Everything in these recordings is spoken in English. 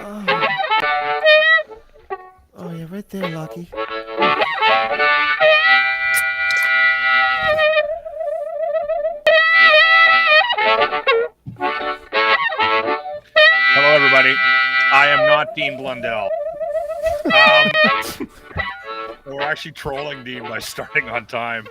Oh yeah, right there, Lucky. Hello, everybody. I am not Dean Blundell. We're actually trolling Dean by starting on time.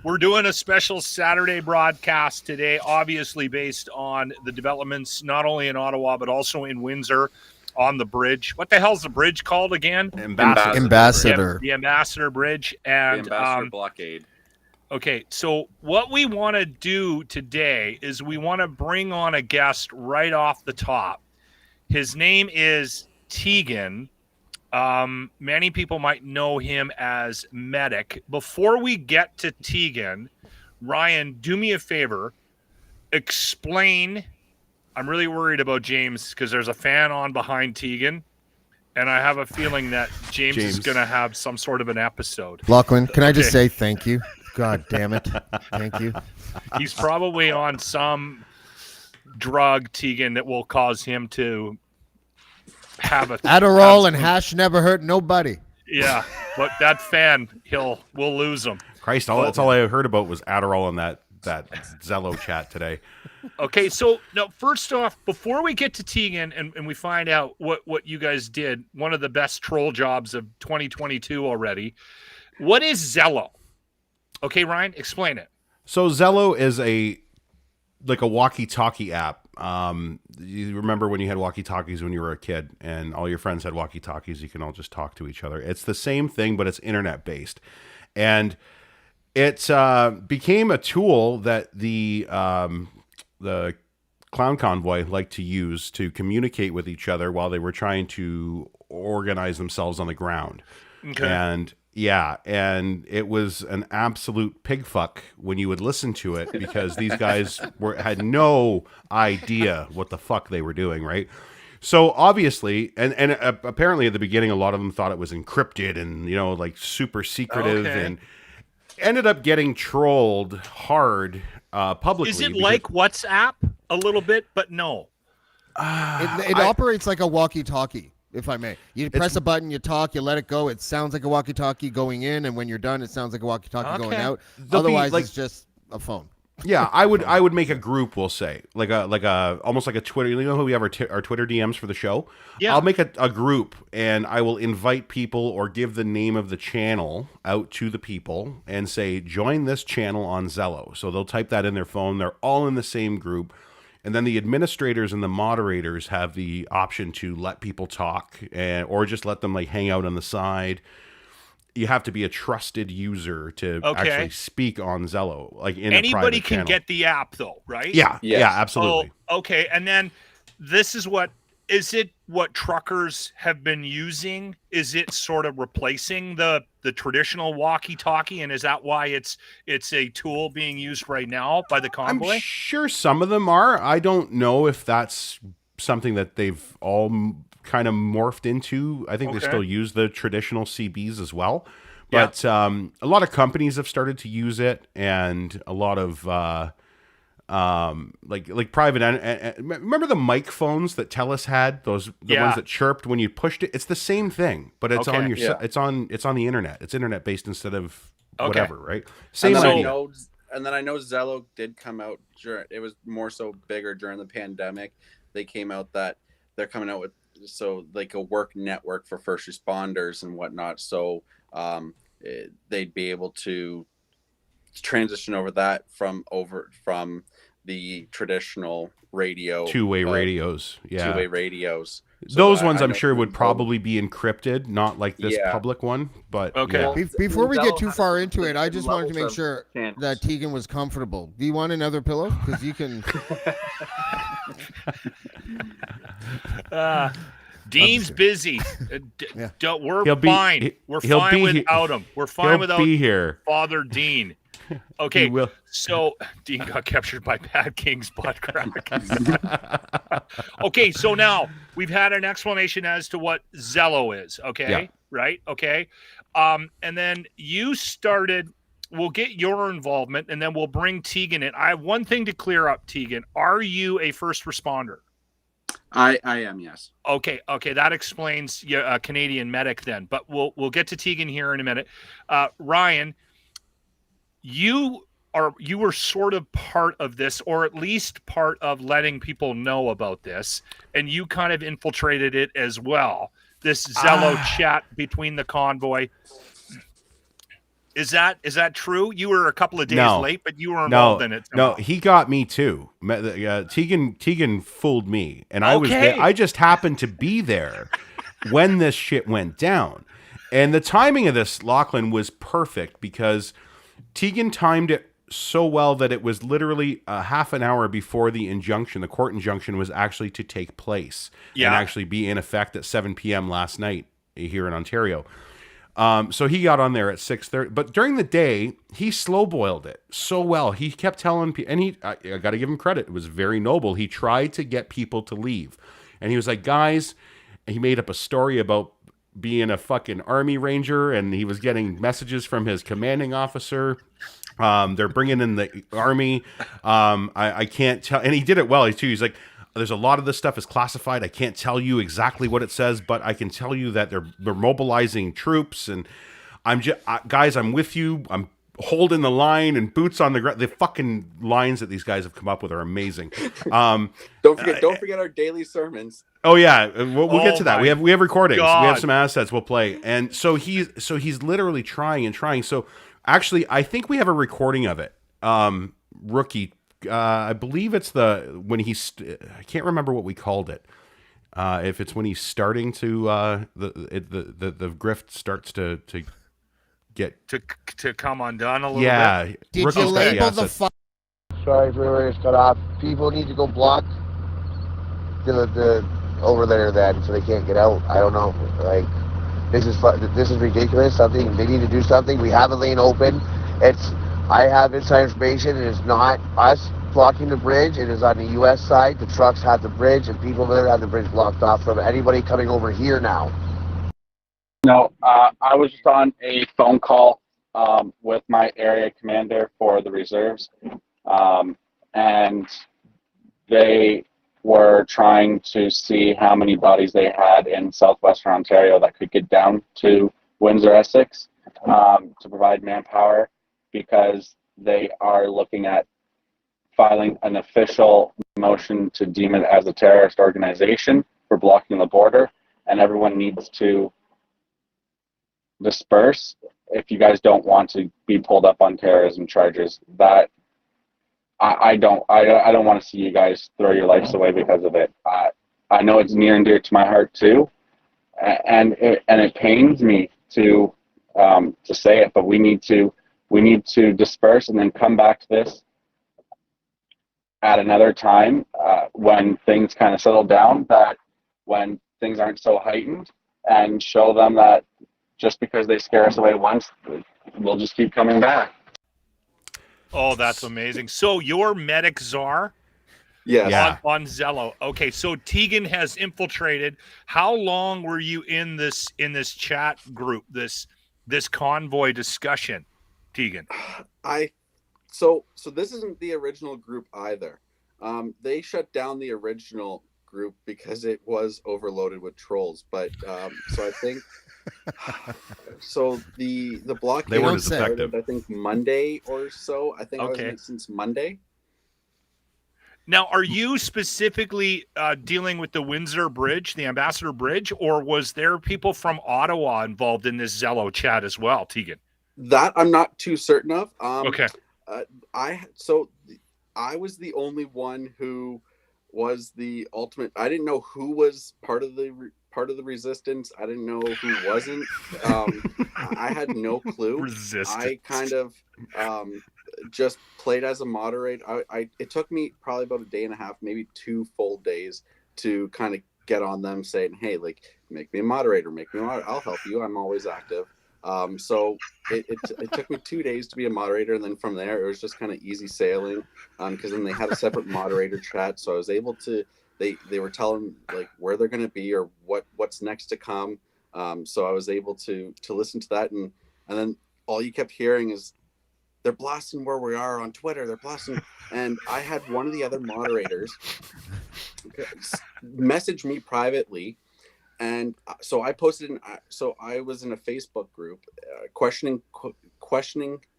We're doing a special Saturday broadcast today, obviously based on the developments not only in Ottawa, but also in Windsor on the bridge. What the hell's the bridge called again? Ambassador. The Ambassador Bridge. And the Ambassador Blockade. Okay, so what we want to do today is we want to bring on a guest right off the top. His name is Tegan. Many people might know him as Medic. Before we get to Tegan, Ryan, do me a favor. Explain. I'm really worried about James because there's a fan on behind Tegan. And I have a feeling that James is going to have some sort of an episode. Lochlin, can I just say thank you? God damn it. Thank you. He's probably on some drug, Tegan, that will cause him to have a Adderall and hash never hurt nobody. Yeah, but that fan, we'll lose him. Christ, that's all I heard about was Adderall in that Zello chat today. Okay, so now first off, before we get to Tegan and we find out what you guys did, one of the best troll jobs of 2022 already, what is Zello? Okay, Ryan, explain it. So Zello is like a walkie-talkie app. You remember when you had walkie-talkies when you were a kid and all your friends had walkie-talkies, you can all just talk to each other. It's the same thing, but it's internet-based. And it became a tool that the Clown Convoy liked to use to communicate with each other while they were trying to organize themselves on the ground. Okay. And it was an absolute pig fuck when you would listen to it because these guys had no idea what the fuck they were doing, right? So obviously, and apparently at the beginning, a lot of them thought it was encrypted and, like super secretive and ended up getting trolled hard publicly. Is it like WhatsApp a little bit, but no? It operates like a walkie-talkie. If I may, you press a button, you talk, you let it go. It sounds like a walkie-talkie going in, and when you're done, it sounds like a walkie-talkie going out. Otherwise, it's just a phone. Yeah, I would make a group. We'll say like a almost like a Twitter. You know how we have our Twitter DMs for the show. Yeah, I'll make a group, and I will invite people or give the name of the channel out to the people and say join this channel on Zello. So they'll type that in their phone. They're all in the same group. And then the administrators and the moderators have the option to let people talk or just let them like hang out on the side. You have to be a trusted user to actually speak on Zello. Like in anybody a can channel. get the app though, right? Yeah, yeah, absolutely. Oh, okay. And then this is what truckers have been using? Is it sort of replacing the traditional walkie-talkie, and is that why it's a tool being used right now by the Convoy? I'm sure some of them are. I don't know if that's something that they've all kind of morphed into. I think they still use the traditional CBs as well. But a lot of companies have started to use it, and a lot of like private. Remember the mic phones that TELUS had? Ones that chirped when you pushed it. It's the same thing, but it's on your. It's on the internet. It's internet based instead of whatever, right? Same idea. And then I know Zello did come out. It was more so bigger during the pandemic. They came out that they're coming out with like a work network for first responders and whatnot. So they'd be able to transition over that from the traditional radio two-way radios. Two-way radios. So those ones I'm sure would probably be encrypted, not like this public one. But Before we get too far into it, I just wanted to make sure that Tegan was comfortable. Do you want another pillow? Because you can. Dean's busy. We're He'll fine. We're fine without him. We're fine without here. Father Dean. Okay, so Dean got captured by Bad King's butt crack. Okay, so now we've had an explanation as to what Zello is. Okay, right? Okay, and then you started we'll get your involvement, and then we'll bring Tegan in. I have one thing to clear up, Tegan. Are you a first responder? I am, yes. Okay, that explains a Canadian medic then. But we'll get to Tegan here in a minute. Ryan, you were sort of part of this, or at least part of letting people know about this, and you kind of infiltrated it as well. This Zello chat between the convoy. Is that true? You were a couple of days late, but you were involved in it somehow. No, he got me too. Tegan fooled me, and I was there. I just happened to be there when this shit went down. And the timing of this, Lochlin, was perfect because Tegan timed it so well that it was literally a half an hour before the injunction. The court injunction was actually to take place and actually be in effect at 7 p.m. last night here in Ontario. So he got on there at 6:30, but during the day he slow boiled it so well. He kept telling people, and I got to give him credit. It was very noble. He tried to get people to leave, and he was like, guys, and he made up a story about being a fucking army ranger, and he was getting messages from his commanding officer. They're bringing in the army. I can't tell, and he did it well. He's like, there's a lot of this stuff is classified. I can't tell you exactly what it says, but I can tell you that they're mobilizing troops, and I'm just guys, I'm with you. I'm holding the line and boots on the ground. The fucking lines that these guys have come up with are amazing. Don't forget our daily sermons. Oh yeah, we'll get to that. We have recordings. God. We have some assets. We'll play, and so he's literally trying. So actually, I think we have a recording of it. Rookie. I believe it's when he's. I can't remember what we called it. If it's when he's starting to the grift starts to get to come undone a little bit. Did Rookie's you label the Sorry, freeway is cut off. People need to go block the over there then, so they can't get out. I don't know. Like this is ridiculous. Something they need to do something. We have a lane open. I have inside information. It is not us blocking the bridge. It is on the U.S. side. The trucks have the bridge, and people there have the bridge blocked off from anybody coming over here now. No, I was just on a phone call with my area commander for the reserves, and they were trying to see how many bodies they had in southwestern Ontario that could get down to Windsor, Essex, to provide manpower, because they are looking at filing an official motion to deem it as a terrorist organization for blocking the border, and everyone needs to disperse if you guys don't want to be pulled up on terrorism charges. That I don't want to see you guys throw your lives away because of it. I know it's near and dear to my heart too, and it pains me to say it, but we need to disperse and then come back to this at another time when things kind of settle down, that when things aren't so heightened, and show them that just because they scare us away once, we'll just keep coming back. Oh, that's amazing. So you're medic czar? Yes. Yeah. On Zello. Okay, so Tegan has infiltrated. How long were you in this chat group, this convoy discussion, Tegan? So this isn't the original group either. They shut down the original group because it was overloaded with trolls. But so I think so the blockade They weren't started, effective. I think Monday or so. I think I was in it since Monday. Now, are you specifically dealing with the Windsor Bridge, the Ambassador Bridge, or was there people from Ottawa involved in this Zello chat as well, Tegan? That I'm not too certain of. Okay. I was the only one who was the ultimate. I didn't know who was part of the resistance. I didn't know who wasn't. I had no clue. Resistance. I kind of just played as a moderator. It took me probably about a day and a half, maybe 2 full days to kind of get on them saying, hey, like, make me a moderator, I'll help you. I'm always active. So it took me 2 days to be a moderator, and then from there it was just kind of easy sailing, because then they had a separate moderator chat, so I was able to, they were telling like where they're going to be or what's next to come, so I was able to listen to that, and then all you kept hearing is they're blasting where we are on Twitter. They're blasting. And I had one of the other moderators message me privately. And so I posted, so I was in a Facebook group questioning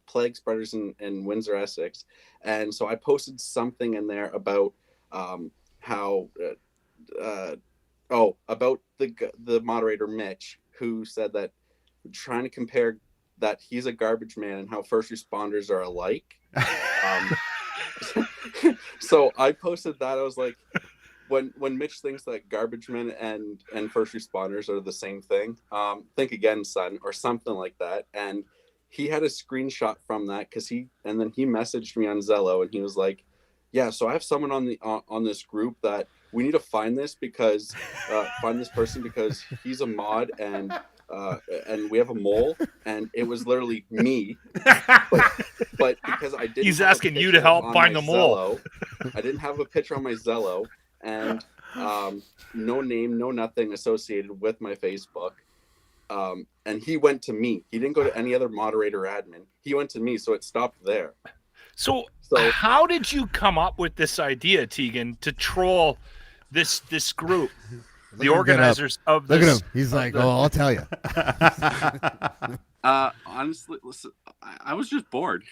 plague spreaders in Windsor, Essex. And so I posted something in there about how, about the moderator, Mitch, who said that trying to compare that he's a garbage man and how first responders are alike. So I posted that. I was like, when Mitch thinks that garbage men and first responders are the same thing, think again, son, or something like that. And he had a screenshot from that and then he messaged me on Zello and he was like, yeah, so I have someone on this group that we need to find this person because he's a mod and we have a mole, and it was literally me. But because I didn't, he's asking you to help find the mole. Zello, I didn't have a picture on my Zello, and no name, no nothing associated with my Facebook. And he went to me. He didn't go to any other moderator admin. He went to me, so it stopped there. So how did you come up with this idea, Tegan, to troll this group? The organizers of this. Look at him. He's like, I'll tell you. Honestly, listen, I was just bored.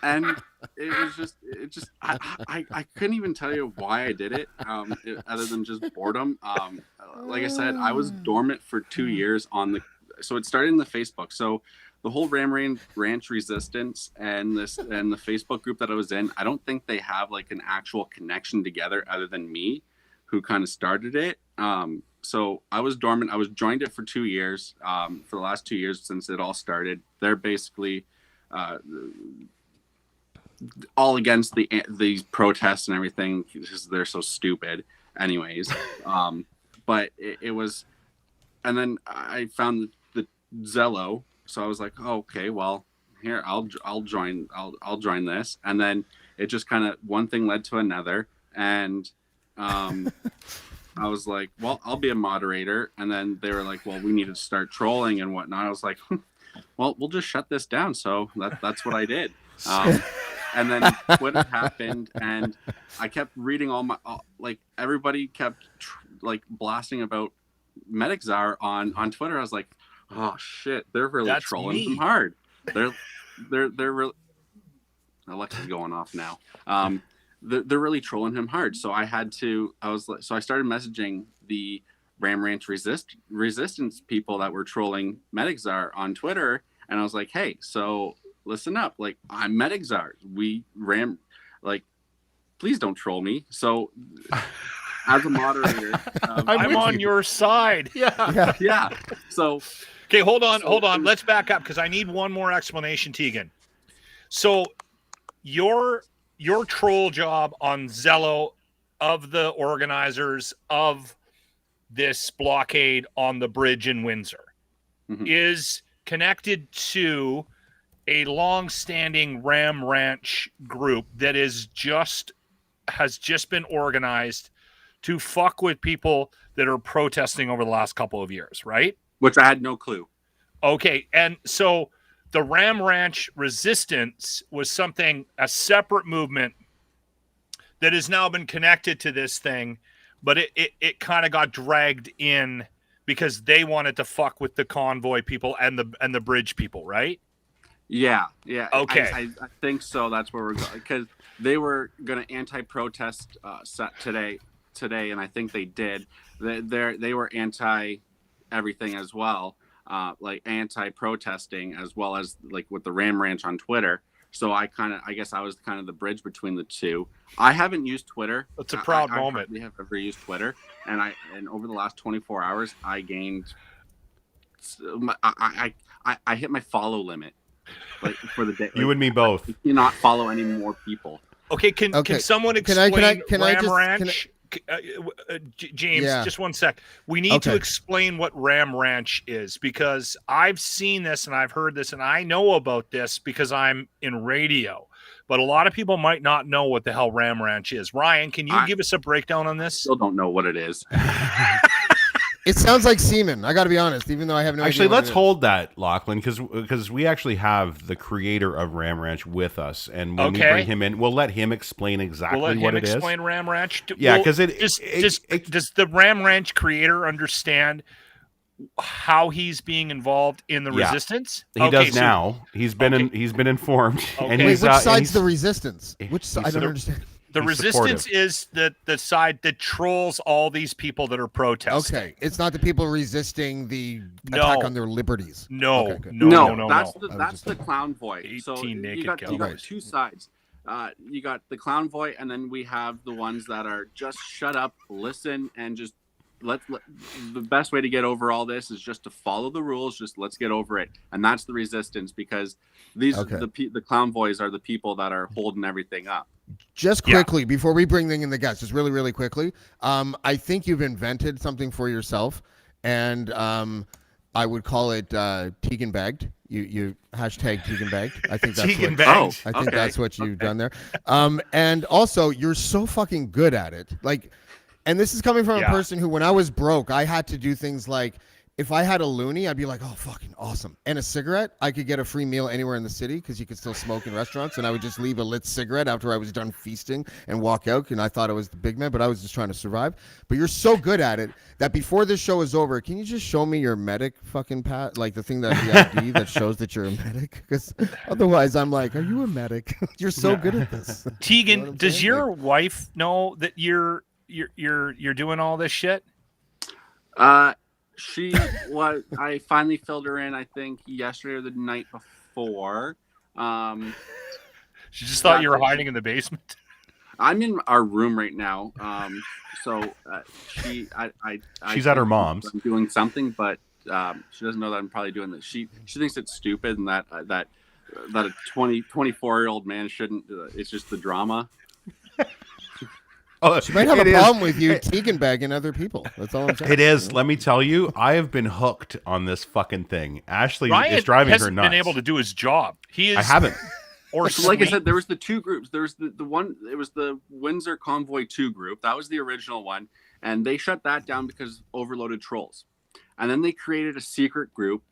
And it just I couldn't even tell you why I did it, other than just boredom. Like I said, I was dormant for 2 years so it started in the Facebook. So the whole Ram Ranch Resistance and the Facebook group that I was in, I don't think they have like an actual connection together other than me, who kind of started it. So I was dormant. I was joined it for 2 years. For the last 2 years since it all started, they're basically all against these protests and everything because they're so stupid. Anyways, but it was, and then I found the Zello. So I was like, oh, okay, well, here I'll join this, and then it just kind of one thing led to another, and I was like, well, I'll be a moderator, and then they were like, well, we need to start trolling and whatnot. I was like, well, we'll just shut this down. So that's what I did, and then Twitter happened, and I kept reading everybody kept blasting about Medixar on Twitter. I was like, oh shit, they're really trolling them hard. They're really, Alexa's going off now. They're really trolling him hard. So I started messaging the Ram Ranch Resistance people that were trolling Medixar on Twitter, and I was like, hey, so listen up, like, I'm Medixar. Please don't troll me. So as a moderator, I'm on your side. Yeah. So okay, hold on. Let's back up because I need one more explanation, Tegan. So your troll job on Zello of the organizers of this blockade on the bridge in Windsor is connected to a long-standing Ram Ranch group that has just been organized to fuck with people that are protesting over the last couple of years, right? Which I had no clue. Okay, and so the Ram Ranch Resistance was a separate movement that has now been connected to this thing, but it kind of got dragged in because they wanted to fuck with the Convoy people and the bridge people, right? Yeah. Okay. I think so. That's where we're going, because they were going to anti-protest today, and I think they did. They were anti everything as well, like anti-protesting as well as like with the Ram Ranch on Twitter. So I guess I was kind of the bridge between the two. I haven't used Twitter. It's a proud moment. I hardly have ever used Twitter, and over the last 24 hours, I gained. I hit my follow limit, like for the day. You and me both. I cannot follow any more people. Okay, can someone explain Ram Ranch? James, Yeah. just one sec. We need to explain what Ram Ranch is, because I've seen this and I've heard this and I know about this because I'm in radio. But a lot of people might not know what the hell Ram Ranch is. Ryan, can you give us a breakdown on this? Still don't know what it is. It sounds like semen. I got to be honest, even though I have no Actually, idea. let's hold that, Lochlin, because we actually have the creator of Ram Ranch with us, and when we bring him in, we'll let him explain exactly what it is. We'll let him explain Ram Ranch. Yeah, because does the Ram Ranch creator understand how he's being involved in the resistance? He does now. He's been informed. Okay. And Wait, which side's the resistance? Which side? I don't understand. The resistance is the side that trolls all these people that are protesting. Okay, it's not the people resisting the attack on their liberties. No, okay, no. That's the Convoy. So you got two sides. You got the Convoy, and then we have the ones that are just shut up, listen, and just the best way to get over all this is just to follow the rules. Just let's get over it, and that's the resistance, because the Convoys are the people that are holding everything up. Just quickly before we bring in the guests, just really quickly. I think you've invented something for yourself, and I would call it Tegan bagged. You hashtag Tegan bagged. I think that's that's what you've done there. And also you're so fucking good at it. Like. And this is coming from a person who, when I was broke, I had to do things like, if I had a loonie, I'd be like, oh, fucking awesome. And a cigarette, I could get a free meal anywhere in the city because you could still smoke in restaurants. And I would just leave a lit cigarette after I was done feasting and walk out. And I thought I was the big man, but I was just trying to survive. But you're so good at it that before this show is over, can you just show me your medic fucking like the thing that the ID that shows that you're a medic? Because otherwise I'm like, are you a medic? You're so good at this. Tegan, you know does your wife know that you're doing all this shit? I finally filled her in, I think yesterday or the night before. She just thought you were hiding in the basement. I'm in our room right now. She's at her mom's. I'm doing something, but she doesn't know that I'm probably doing this. She thinks it's stupid and that a 24-year-old man shouldn't. It's just the drama. Oh, she might have a problem with you Tegan bagging other people. That's all I'm saying. It is. Let me tell you, I have been hooked on this fucking thing. Ashley is driving her nuts. Been able to do his job. I haven't. Or like I said, there was the two groups. There was the one. It was the Windsor Convoy 2 group. That was the original one, and they shut that down because of overloaded trolls. And then they created a secret group,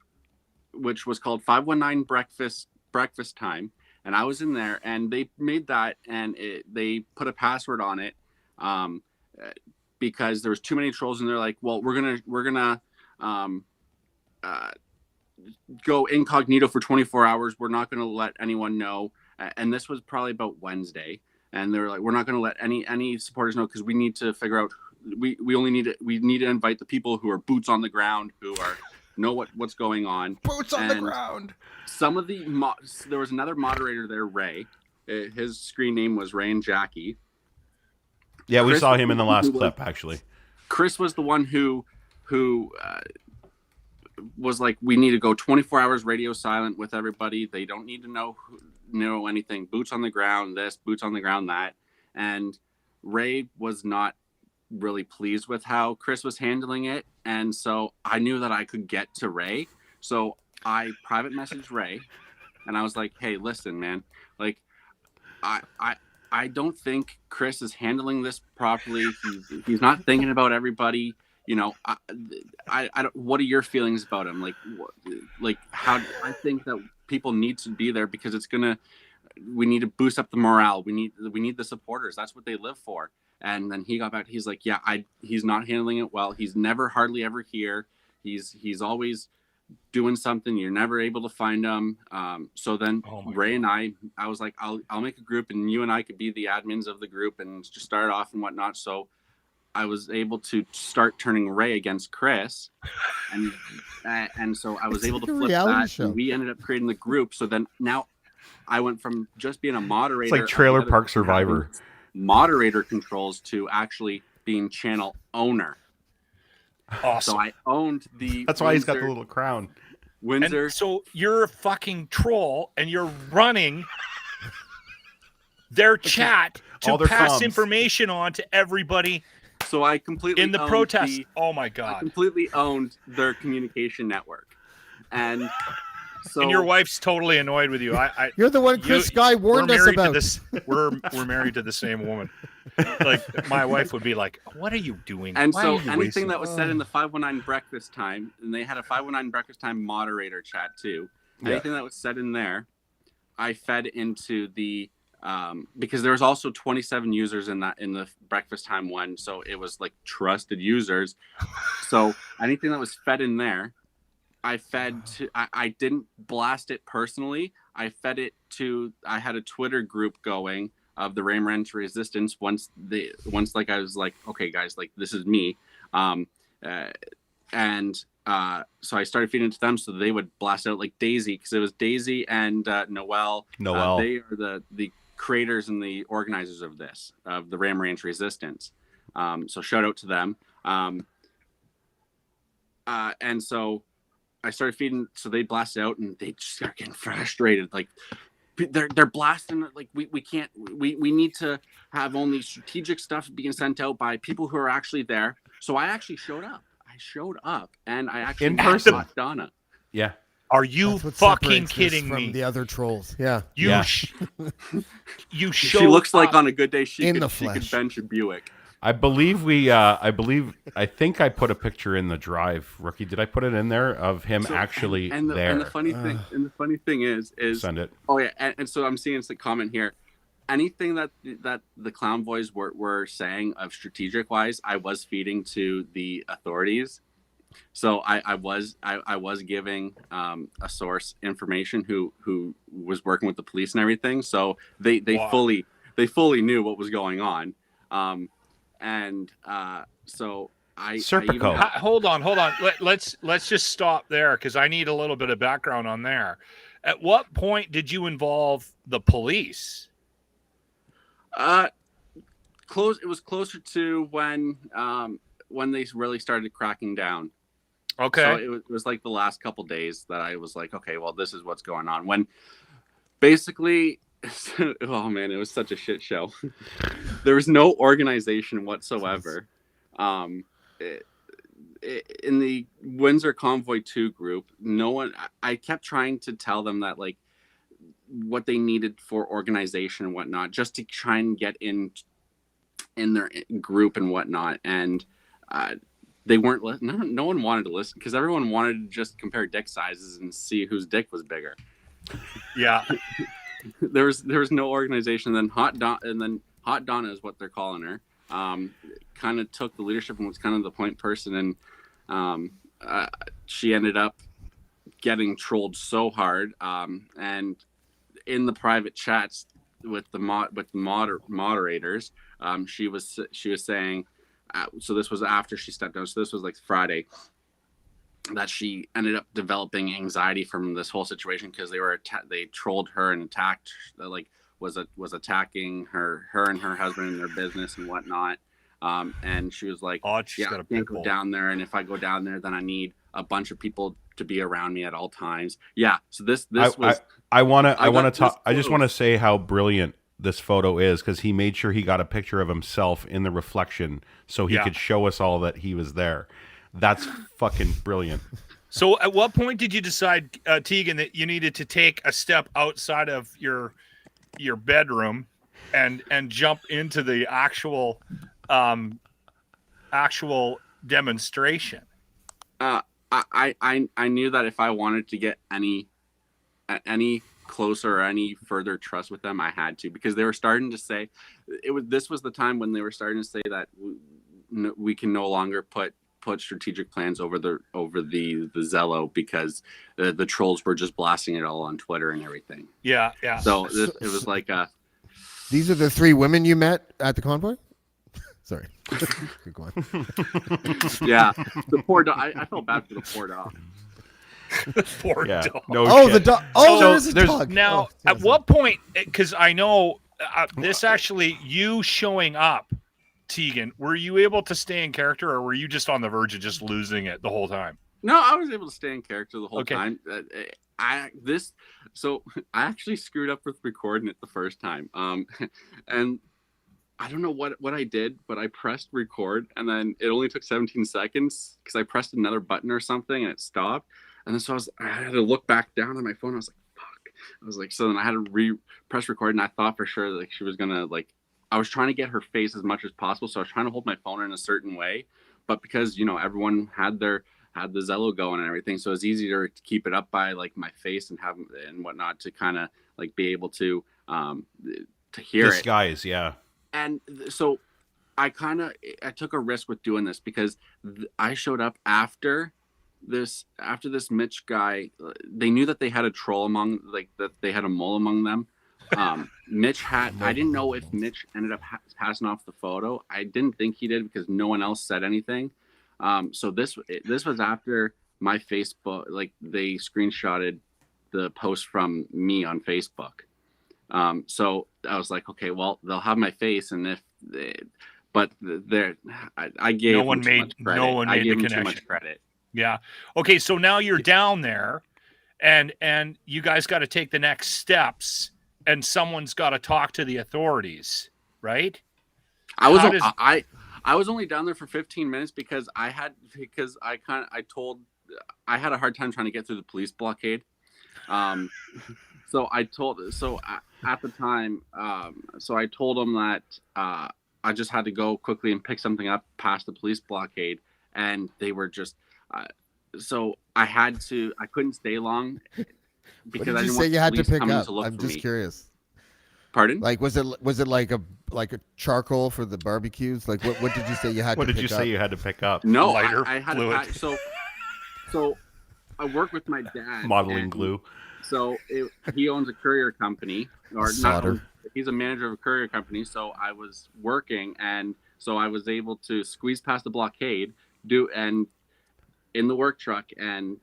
which was called 519 Breakfast Time. And I was in there, and they made that, and they put a password on it. Because there was too many trolls, and they're like, well, we're gonna go incognito for 24 hours. We're not gonna let anyone know. And this was probably about Wednesday, and they were like, we're not gonna let any supporters know because we need to figure out. We need to invite the people who are boots on the ground, who know what's going on. Boots on the ground. Some of there was another moderator there, Ray. His screen name was Ray and Jackie. Yeah, we saw him in the last clip, actually. Chris was the one who was like, we need to go 24 hours radio silent with everybody. They don't need to know anything. Boots on the ground this, boots on the ground that. And Ray was not really pleased with how Chris was handling it. And so I knew that I could get to Ray. So I private messaged Ray. And I was like, hey, listen, man. Like, I don't think Chris is handling this properly. He's not thinking about everybody. You know, I don't. What are your feelings about him? Like how? I think that people need to be there because we need to boost up the morale. We need the supporters. That's what they live for. And then he got back. He's like, yeah, he's not handling it well. He's hardly ever here. He's always doing something. You're never able to find him. So then Ray and I was like, I'll make a group, and you and I could be the admins of the group and just start off and whatnot. So I was able to start turning Ray against Chris, and so I was able to flip that. Show. And we ended up creating the group. So then now I went from just being a moderator. It's like Trailer Park Survivor. Moderator controls to actually being channel owner. Awesome. So I owned the. That's why he's got the little crown. Windsor. And so you're a fucking troll, and you're running their chat to pass information on to everybody. So I completely in the protest. Oh my god! I completely owned their communication network, and So And your wife's totally annoyed with you. You're the one Chris Sky warned us about. We're married to the same woman. Like my wife would be like, "What are you doing?" And Why so are you anything wasting-" that was said in the 519 breakfast time, and they had a 519 breakfast time moderator chat too. Yeah. Anything that was said in there, I fed into the because there was also 27 users in the breakfast time one, so it was like trusted users. So anything that was fed in there, I fed to. I didn't blast it personally. I fed it to. I had a Twitter group going of the Ram Ranch Resistance. Once like I was like, okay guys, like this is me, so I started feeding it to them so they would blast out like Daisy, because it was Daisy and Noel. They are the creators and the organizers of this, of the Ram Ranch Resistance. So shout out to them. And so I started feeding, so they blasted out and they just start getting frustrated. Like they're blasting, like we can't, we need to have only strategic stuff being sent out by people who are actually there. So I actually showed up. And I actually In person. met Donna. Yeah. Are you That's what fucking separates this kidding from me? the other trolls? Yeah. You She looks like on a good day she in could the she could flesh. bench a Buick. I believe I think I put a picture in the drive, Rookie. Did I put it in there of him actually there? And the funny thing is Send it. oh yeah, and so I'm seeing the comment here. Anything that the Clown Boys were saying of strategic wise, I was feeding to the authorities. So I was giving a source information who was working with the police and everything. So they fully knew what was going on. So Serpico. Hold on. Let's just stop there because I need a little bit of background on there. At what point did you involve the police? It was closer to when they really started cracking down. Okay. So it was like the last couple days that I was like, okay, well, this is what's going on. When basically, oh man, it was such a shit show. There was no organization whatsoever. In the Windsor Convoy 2 group, no one. I kept trying to tell them that like what they needed for organization and whatnot, just to try and get in their group and whatnot, and they weren't listening. No one wanted to listen because everyone wanted to just compare dick sizes and see whose dick was bigger. Yeah. there was no organization. Then Hot Donna is what they're calling her. Kind of took the leadership and was kind of the point person, and she ended up getting trolled so hard. And in the private chats with the moderators, she was saying. So this was after she stepped down. So this was like Friday that she ended up developing anxiety from this whole situation because they trolled her and attacked, like was attacking her and her husband and their business and whatnot. And she was like, I can't go down there. And if I go down there, then I need a bunch of people to be around me at all times. Yeah. So this was. I just want to say how brilliant this photo is, because he made sure he got a picture of himself in the reflection so he could show us all that he was there. That's fucking brilliant. So at what point did you decide, Tegan, that you needed to take a step outside of your bedroom and jump into the actual demonstration? I knew that if I wanted to get any closer or any further trust with them, I had to, because they were starting to say this was the time when they were starting to say that we can no longer put strategic plans over the Zello, because the trolls were just blasting it all on Twitter and everything. Yeah. So it was like these are the 3 women you met at the convoy. Sorry. Keep going. Yeah, the poor dog. I felt bad for the poor dog. Poor dog. No shit. The dog. There's a dog. Now, at what point? Because I know this actually, you showing up, Tegan, were you able to stay in character, or were you just on the verge of just losing it the whole time? No, I was able to stay in character the whole time. I actually screwed up with recording it the first time. And I don't know what I did, but I pressed record, and then it only took 17 seconds because I pressed another button or something and it stopped. And then so I had to look back down at my phone. I was like, fuck. I was like, so then I had to press record, and I thought for sure like she was gonna like, I was trying to get her face as much as possible. So I was trying to hold my phone in a certain way, but because, you know, everyone had the Zello going and everything, so it's easier to keep it up by like my face and have and whatnot to kind of like be able to hear it. Disguise, yeah. And so I took a risk with doing this because I showed up after this Mitch guy. They knew that they had a troll that they had a mole among them. Mitch had, I didn't know if Mitch ended up passing off the photo. I didn't think he did because no one else said anything. So this was after my Facebook, like they screenshotted the post from me on Facebook. So I was like, okay, well, they'll have my face, and I gave no one made the connection. Too much credit. Yeah. Okay. So now you're down there, and you guys got to take the next steps, and someone's got to talk to the authorities, right? I was only down there for 15 minutes because I had a hard time trying to get through the police blockade. So I told them that I just had to go quickly and pick something up past the police blockade, and they were just so I couldn't stay long because I didn't want you had to police pick coming up. to look I'm for just me. curious. Pardon? Like, was it like a charcoal for the barbecues? Like, what did you say you had What to did pick you up? say you had to pick up? No, Lighter I had fluid. so I work with my dad. Modeling glue. So he owns a courier company, or Solder. not. He's a manager of a courier company. So I was working, and so I was able to squeeze past the blockade, in the work truck, and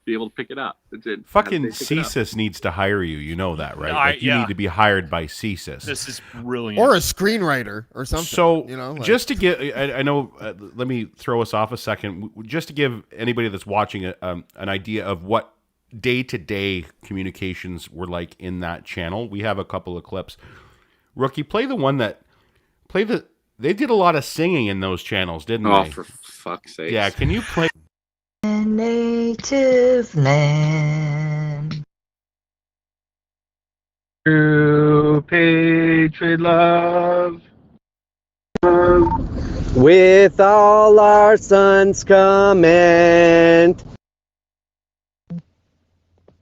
be able to pick it up. Fucking CSIS needs to hire you. You know that, right? I- Like you yeah. need to be hired by CSIS. This is brilliant. Or a screenwriter or something. So, you know, like, just to give, I know, let me throw us off a second, just to give anybody that's watching an idea of what day-to-day communications were like in that channel. We have a couple of clips. Rookie, play the one that, they did a lot of singing in those channels, didn't Oh, they? for fuck's sake! Yeah, can you play? Native land. True patriot love. With all our sons command.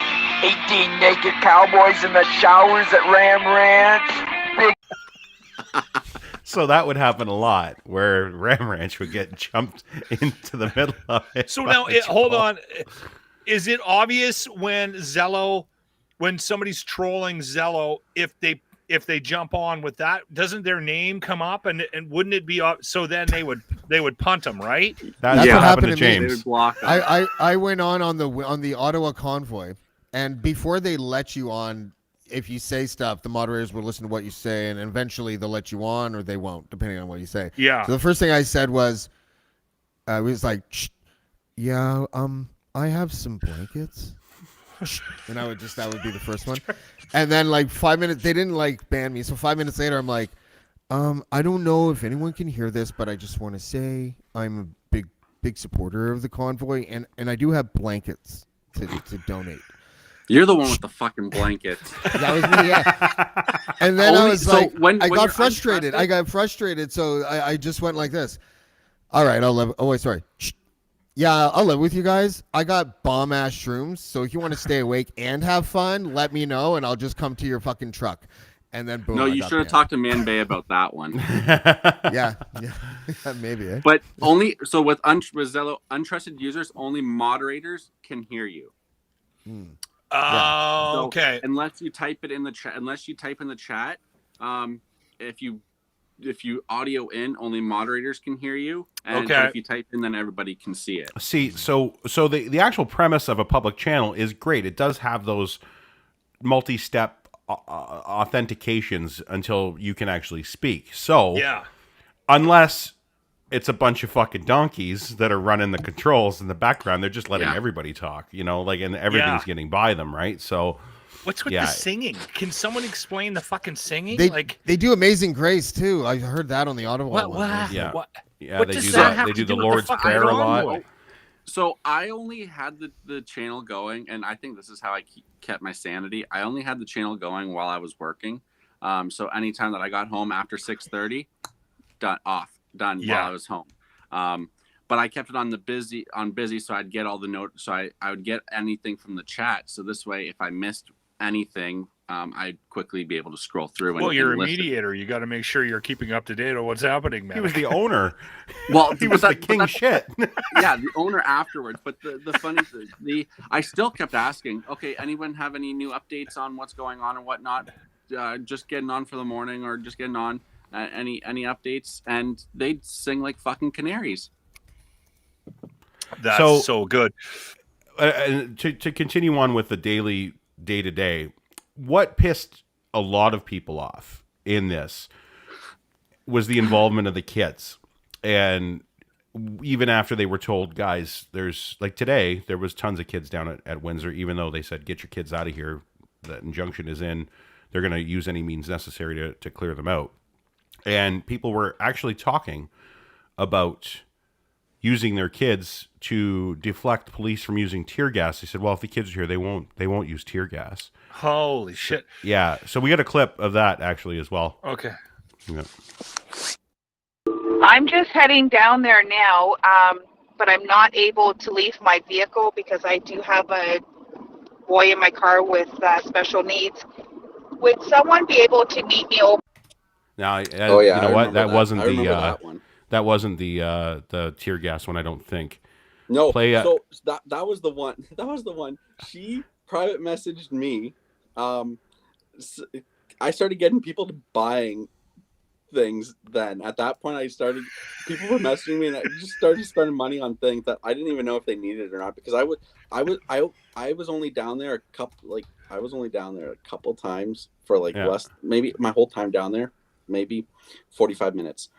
18 naked cowboys in the showers at Ram Ranch. Big So that would happen a lot, where Ram Ranch would get jumped into the middle of it. So now, hold on. Is it obvious when somebody's trolling Zello, if they jump on with that, doesn't their name come up, and wouldn't it be so then they would punt them, right? That's what what happened happened to to me. They James. would block them. I went on the Ottawa Convoy, and before they let you on, if you say stuff, the moderators will listen to what you say, and eventually they'll let you on or they won't, depending on what you say. Yeah. So the first thing I said was, I was like, "Shh, yeah, I have some blankets. And that would be the first one. And then like 5 minutes, they didn't like ban me. So 5 minutes later, I'm like, I don't know if anyone can hear this, but I just want to say I'm a big supporter of the Convoy, and I do have blankets to donate. You're the one with the fucking blankets. That was me, yeah. And then I was like, I got frustrated. I got frustrated, so I just went like this. All right, I'll live. Oh wait, sorry. Shh. Yeah, I'll live with you guys. I got bomb ass shrooms, so if you want to stay awake and have fun, let me know, and I'll just come to your fucking truck. And then boom. No, I you got should have banned. talked to Man Bay about that one. Yeah, maybe. Eh? But only so with Zello, untrusted users, only moderators can hear you. Oh, So, okay. Unless you type it in the chat. Unless you type in the chat, if you audio in, only moderators can hear you. And Okay. if you type in, then everybody can see it. See, so the actual premise of a public channel is great. It does have those multi-step authentications until you can actually speak. So Yeah. unless it's a bunch of fucking donkeys that are running the controls in the background, they're just letting Yeah. everybody talk, you know, like, and everything's Yeah. getting by them, right? So What's with Yeah. the singing? Can someone explain the fucking singing? They do Amazing Grace too. I heard that on the Ottawa one. what? Yeah. What? yeah, What they does do that that. have They to do do the with the Lord's fucking Prayer a lot. Convoy? So I only had the channel going, and I think this is how I kept my sanity. I only had the channel going while I was working. So anytime that I got home after 6:30, done while I was home. But I kept it on busy, so I'd get all the notes. So I would get anything from the chat. So this way, if I missed anything, I'd quickly be able to scroll through. Well, you're a mediator. You got to make sure you're keeping up to date on what's happening, man. He was the owner. Well, he was the king shit. Yeah, the owner afterwards. But the funny thing, I still kept asking, okay, anyone have any new updates on what's going on and whatnot? Just getting on for the morning or just getting on. Any updates? And they'd sing like fucking canaries. That's so good. To continue on with the daily day-to-day, what pissed a lot of people off in this was the involvement of the kids. And even after they were told, guys, there's like today, there was tons of kids down at Windsor, even though they said, get your kids out of here. The injunction is in. They're going to use any means necessary to clear them out. And people were actually talking about using their kids to deflect police from using tear gas. They said, well, if the kids are here, they won't use tear gas. Holy shit. Yeah. So we got a clip of that actually as well. Okay. Yeah. I'm just heading down there now, but I'm not able to leave my vehicle because I do have a boy in my car with special needs. Would someone be able to meet me over? Now, you know what? That wasn't that wasn't the tear gas one. I don't think. No. So that was the one. That was the one. She private messaged me. I started getting people to buying things. Then at that point, people were messaging me, and I just started spending money on things that I didn't even know if they needed it or not. Because I was only down there a couple times for less, maybe my whole time down there, maybe 45 minutes.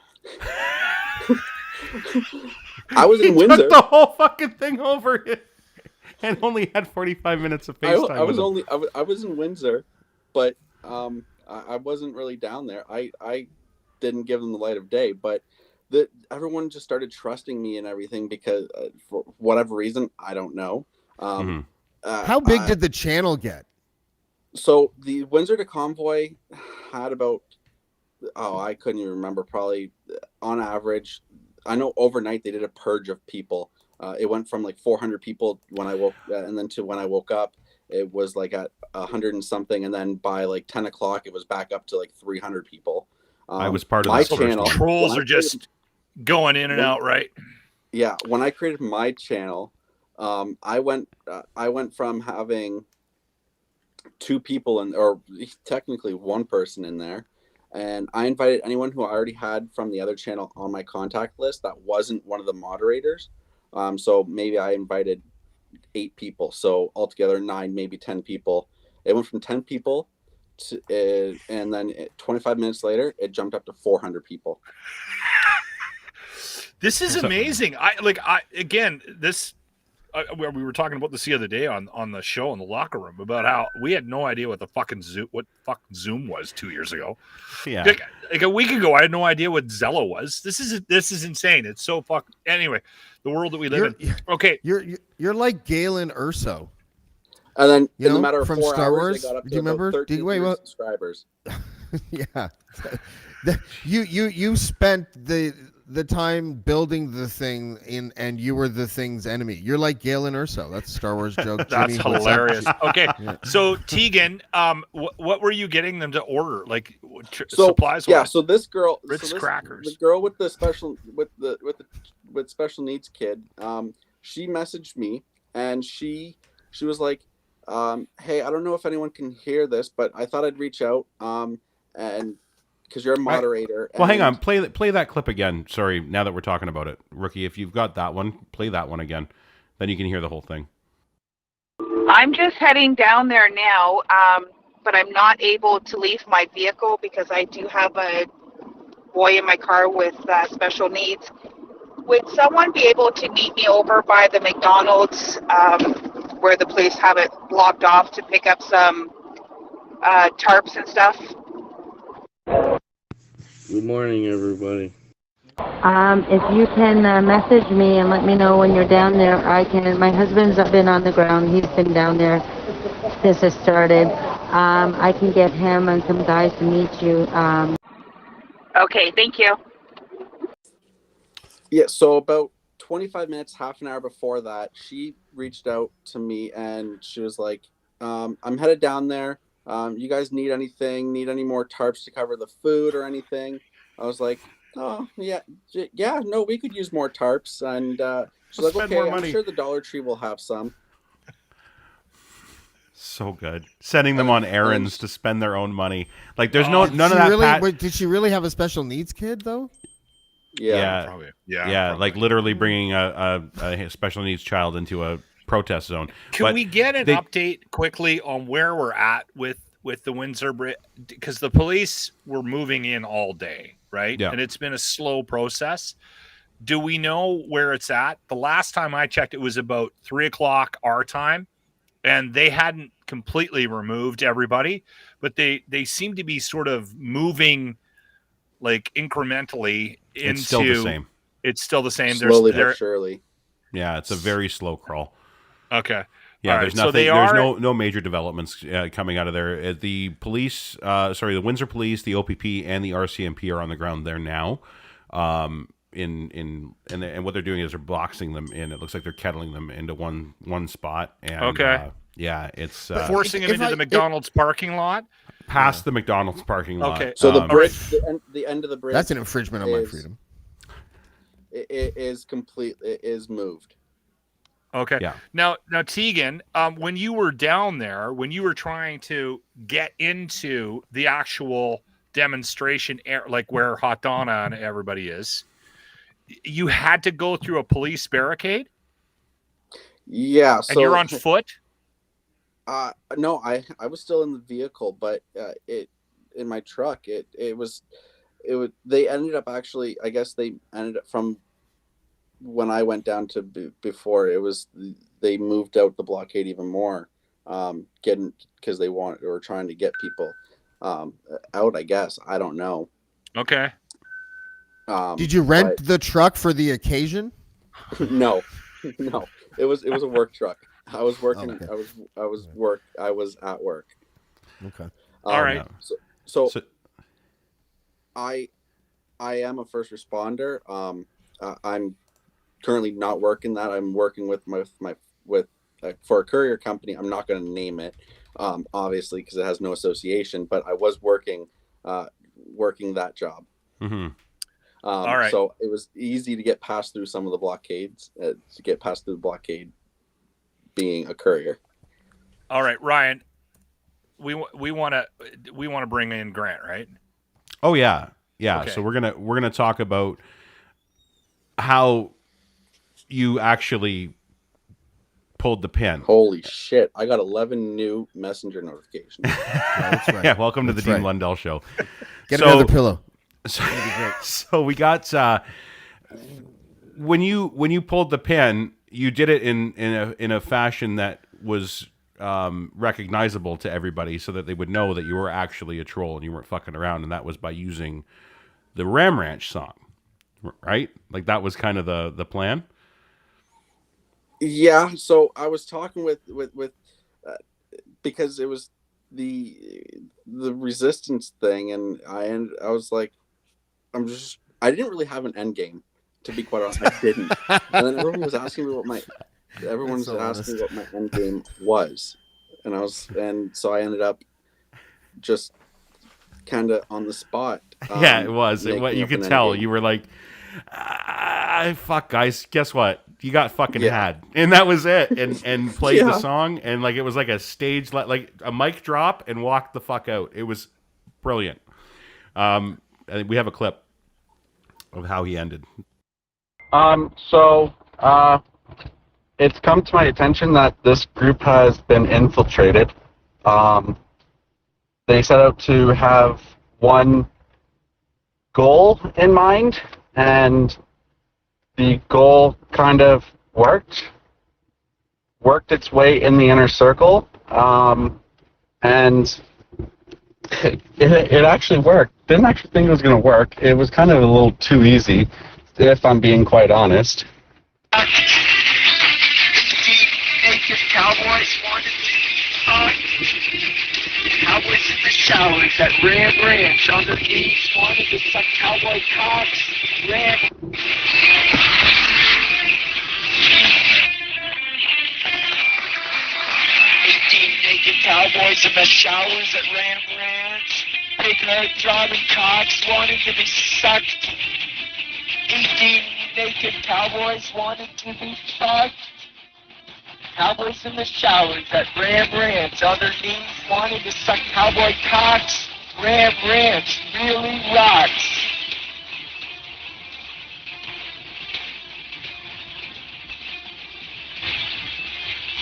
I was in Windsor. Took the whole fucking thing over and only had 45 minutes of FaceTime. I was in Windsor, but I wasn't really down there. I didn't give them the light of day, but everyone just started trusting me and everything because for whatever reason, I don't know. How big did the channel get? So the Windsor to Convoy had about, I couldn't even remember, probably on average, I know overnight they did a purge of people. It went from 400 people when I woke, and then to when I woke up, it was at 100 and something, and then by 10 o'clock, it was back up to 300 people. I was part of my the channel. Trolls are just going in and out, right? Yeah, when I created my channel, I went from having 2 people or technically 1 person in there. And I invited anyone who I already had from the other channel on my contact list that wasn't one of the moderators. So maybe I invited 8 people. So altogether 9, maybe 10 people. It went from 10 people to, and then 25 minutes later, it jumped up to 400 people. This is amazing. We were talking about this the other day on the show in the locker room about how we had no idea what fucking Zoom was 2 years ago. Yeah, like a week ago, I had no idea what Zello was. This is insane. It's so anyway. The world that we live in. Okay, you're like Galen Erso. And then in a matter of from 4 Star hours, Wars, they got up to do you remember? about subscribers. Yeah, you spent the time building the thing and you were the thing's enemy. You're like Galen Erso. That's a Star Wars joke. That's Jimmy, hilarious. Okay, yeah. So Tegan, what were you getting them to order? Supplies? Yeah, so this girl, Ritz crackers. The girl with the special with special needs kid, she messaged me and she was like, hey, I don't know if anyone can hear this, but I thought I'd reach out and because you're a moderator. Well, hang on. Play that clip again. Sorry, now that we're talking about it. Rookie, if you've got that one, play that one again. Then you can hear the whole thing. I'm just heading down there now, but I'm not able to leave my vehicle because I do have a boy in my car with special needs. Would someone be able to meet me over by the McDonald's where the police have it blocked off to pick up some tarps and stuff? Good morning, everybody. If you can message me and let me know when you're down there, my husband's been on the ground. He's been down there since it started. I can get him and some guys to meet you. Okay, thank you. Yeah, so about 25 minutes, half an hour before that, she reached out to me and she was like, I'm headed down there. You guys need anything? Need any more tarps to cover the food or anything? I was like, oh, yeah, no, we could use more tarps. And she's like, okay, I'm sure the Dollar Tree will have some. So good. Sending them on errands to spend their own money. Like, there's none of that. Really, wait, did she really have a special needs kid, though? Yeah. Probably. Like literally bringing a special needs child into a protest zone. Can we get an update quickly on where we're at with the Windsor Bridge? Because the police were moving in all day, right? Yeah. And it's been a slow process. Do we know where it's at? The last time I checked, it was about 3:00 our time, and they hadn't completely removed everybody, but they seem to be sort of moving like incrementally into. It's still the same. It's still the same. Slowly but surely. Yeah, it's a very slow crawl. Okay. Yeah, All there's right. nothing. So there's no major developments coming out of there. The police, the Windsor Police, the OPP, and the RCMP are on the ground there now. And what they're doing is they're boxing them in. It looks like they're kettling them into one spot. And, okay. Yeah, it's forcing them into the McDonald's parking lot. Past the McDonald's parking lot. Okay. So the bridge, the end of the bridge. That's an infringement of my freedom. It is complete. It is moved. Okay. Yeah. Now, Tegan, when you were down there, when you were trying to get into the actual demonstration, like where Hot Donna and everybody is, you had to go through a police barricade. Yeah. So, and you're on foot. No, I was still in the vehicle, but in my truck. They ended up actually. I guess they ended up from when I went down to before. They moved out the blockade even more, because they were trying to get people out. I guess I don't know. Okay. Did you rent the truck for the occasion? No. It was a work truck. I was working. Okay. I was at work. Okay. All right. So I am a first responder. I'm currently not working that. I'm working with for a courier company. I'm not going to name it, obviously, because it has no association. But I was working that job. Mm-hmm. All right. So it was easy to get past through some of the blockades. To get past through the blockade, being a courier. All right, Ryan. We want to bring in Grant, right? Oh yeah. Okay. So we're gonna talk about how you actually pulled the pin. Holy shit! I got 11 new messenger notifications. Yeah, that's right. Yeah, welcome to the That's Dean right. Lundell Show. Get another pillow. So we got when you pulled the pin, you did it in a fashion that was recognizable to everybody, so that they would know that you were actually a troll and you weren't fucking around, and that was by using the Ram Ranch song, right? Like that was kind of the plan. Yeah. So I was talking with because it was the resistance thing, and I was like, I didn't really have an end game, to be quite honest. I didn't. And then everyone was asking me what my end game was, and so I ended up just kind of on the spot. Yeah, it was. making You up could an tell end game. you were like, fuck, guys. Guess what? You got fucking had, and that was it. And played the song, and like it was like a stage, like a mic drop, and walked the fuck out. It was brilliant. I think we have a clip of how he ended. It's come to my attention that this group has been infiltrated. They set out to have one goal in mind, and the goal kind of worked its way in the inner circle, and it actually worked. Didn't actually think it was going to work. It was kind of a little too easy. if I'm being quite honest. Naked cowboys wanted to cowboys in the showers at Ram Ranch on their knees wanted to suck cowboy cocks. Ram. 18 naked cowboys in the showers at Ram Ranch. Big herd throbbing cocks wanting to be sucked. 18 naked cowboys wanted to be fucked. Cowboys in the showers at Ram Ranch on their knees wanting to suck cowboy cocks. Ram Ranch really rocks.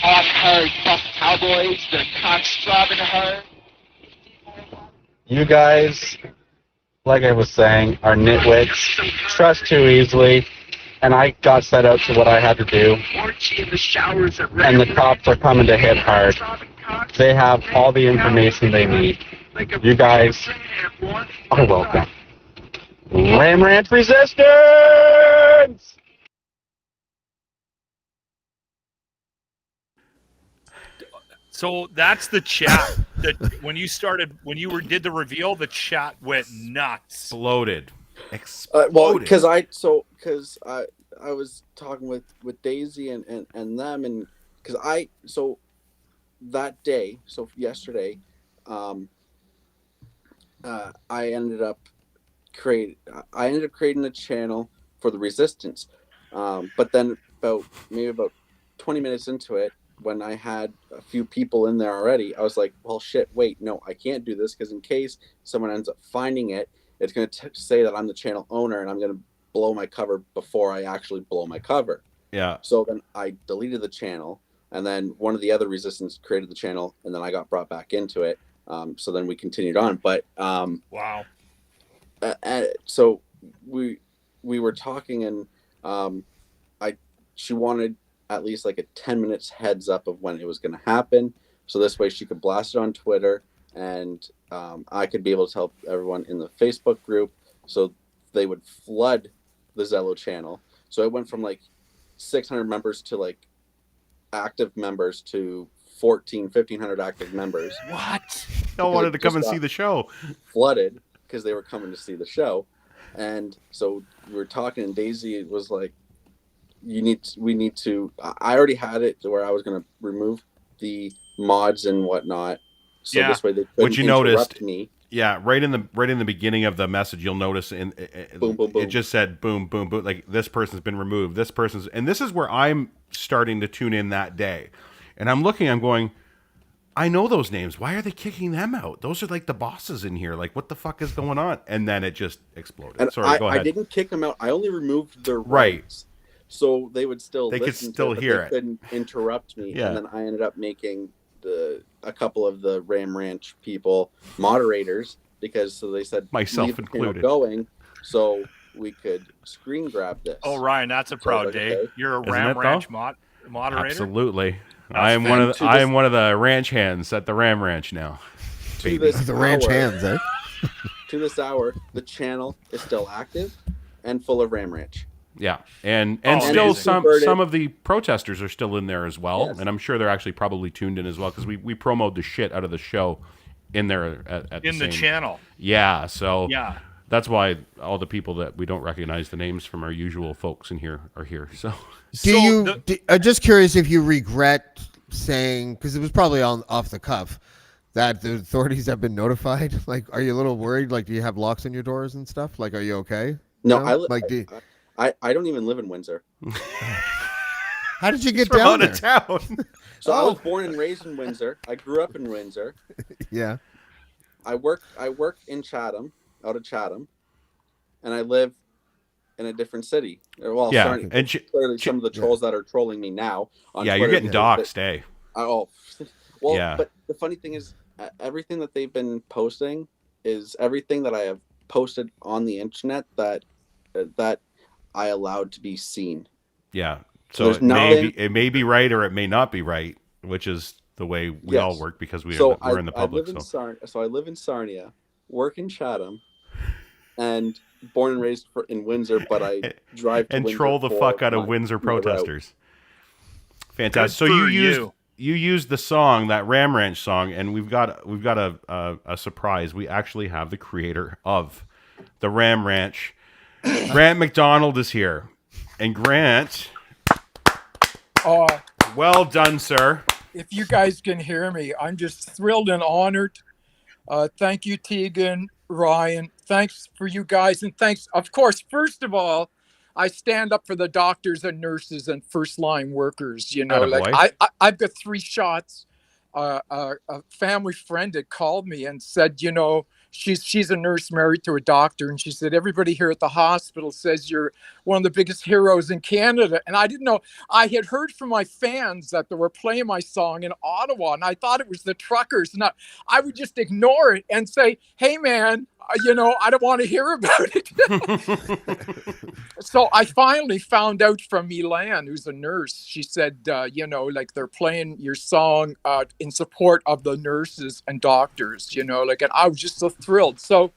Hot herd, buff cowboys, the cocks throbbing herd. You guys, like I was saying, are nitwits. Trust too easily. And I got set out to what I had to do. And the cops are coming to hit hard. They have all the information they need. You guys are welcome. Ram Ranch Resistance! So that's the chat. That when you did the reveal, the chat went nuts. Exploded. Well, because I was talking with Daisy and them, and because that day, so yesterday, I ended up creating a channel for the Resistance, but then about 20 minutes into it, when I had a few people in there already, I was like, well, shit, wait, no, I can't do this, because in case someone ends up finding it, it's going to say that I'm the channel owner, and I'm going to blow my cover before I actually blow my cover. Yeah. So then I deleted the channel, and then one of the other Resistance created the channel, and then I got brought back into it. So then we continued on. But wow. So we were talking, and she wanted at least like a 10 minutes heads up of when it was going to happen, so this way she could blast it on Twitter, and I could be able to tell everyone in the Facebook group, so they would flood the Zello channel. So it went from like 600 members to like active members to 1,500 active members. What? They all wanted to come and see the show. Flooded because they were coming to see the show. And so we were talking, and Daisy was like, we need to, I already had it to where I was going to remove the mods and whatnot. So this way they couldn't interrupt me. Yeah, right in the beginning of the message, you'll notice boom, boom, boom. It just said boom, boom, boom. Like, this person's been removed. And this is where I'm starting to tune in that day. And I'm going, I know those names. Why are they kicking them out? Those are like the bosses in here. Like, what the fuck is going on? And then it just exploded. And Sorry, go ahead. I didn't kick them out. I only removed their rights. So they would still could still hear it. They couldn't interrupt me. Yeah. And then I ended up making a couple of the Ram Ranch people moderators, because so they said myself included going, so we could screen grab this. Oh, Ryan, that's a proud day. Okay. You're a Ram Ranch moderator. Absolutely. I am one of the ranch hands at the Ram Ranch now. The ranch hands, eh? To this hour, the channel is still active and full of Ram Ranch. Yeah, and still some of the protesters are still in there as well, yes. And I'm sure they're actually probably tuned in as well, because we promoted the shit out of the show in there at the channel. Yeah, so that's why all the people that we don't recognize the names from our usual folks in here are here. So, I'm just curious if you regret saying, because it was probably off the cuff, that the authorities have been notified. Like, are you a little worried? Like, do you have locks on your doors and stuff? Like, are you okay? No, I don't even live in Windsor. How did you get down there? Town. So I was born and raised in Windsor. I grew up in Windsor. Yeah. I work in Chatham, out of Chatham, and I live in a different city. Well, clearly some of the trolls that are trolling me now on Twitter, you're getting doxxed, eh? Oh, well, but the funny thing is, everything that they've been posting is everything that I have posted on the internet that I allowed to be seen. Yeah. So it may be right or it may not be right, which is the way we all work, because we're in the public. So I live in Sarnia, work in Chatham, and born and raised in Windsor, but I drive to and Windsor troll the fuck out of my Windsor route. protesters. Fantastic. Good So for you used the song, that Ram Ranch song, and we've got a surprise. We actually have the creator of the Ram Ranch. Grant McDonald is here. And Grant, well done, sir. If you guys can hear me, I'm just thrilled and honored. Thank you, Tegan, Ryan. Thanks for you guys. And thanks, of course, first of all, I stand up for the doctors and nurses and first line workers. You know, like I've got 3 shots. A family friend had called me and said, you know, she's a nurse married to a doctor, and she said, everybody here at the hospital says you're one of the biggest heroes in Canada. And I didn't know. I had heard from my fans that they were playing my song in Ottawa, and I thought it was the truckers. And I would just ignore it and say, hey man, you know, I don't want to hear about it. So I finally found out from Milan, who's a nurse. She said, you know, like they're playing your song in support of the nurses and doctors, you know, like, and I was just so thrilled. So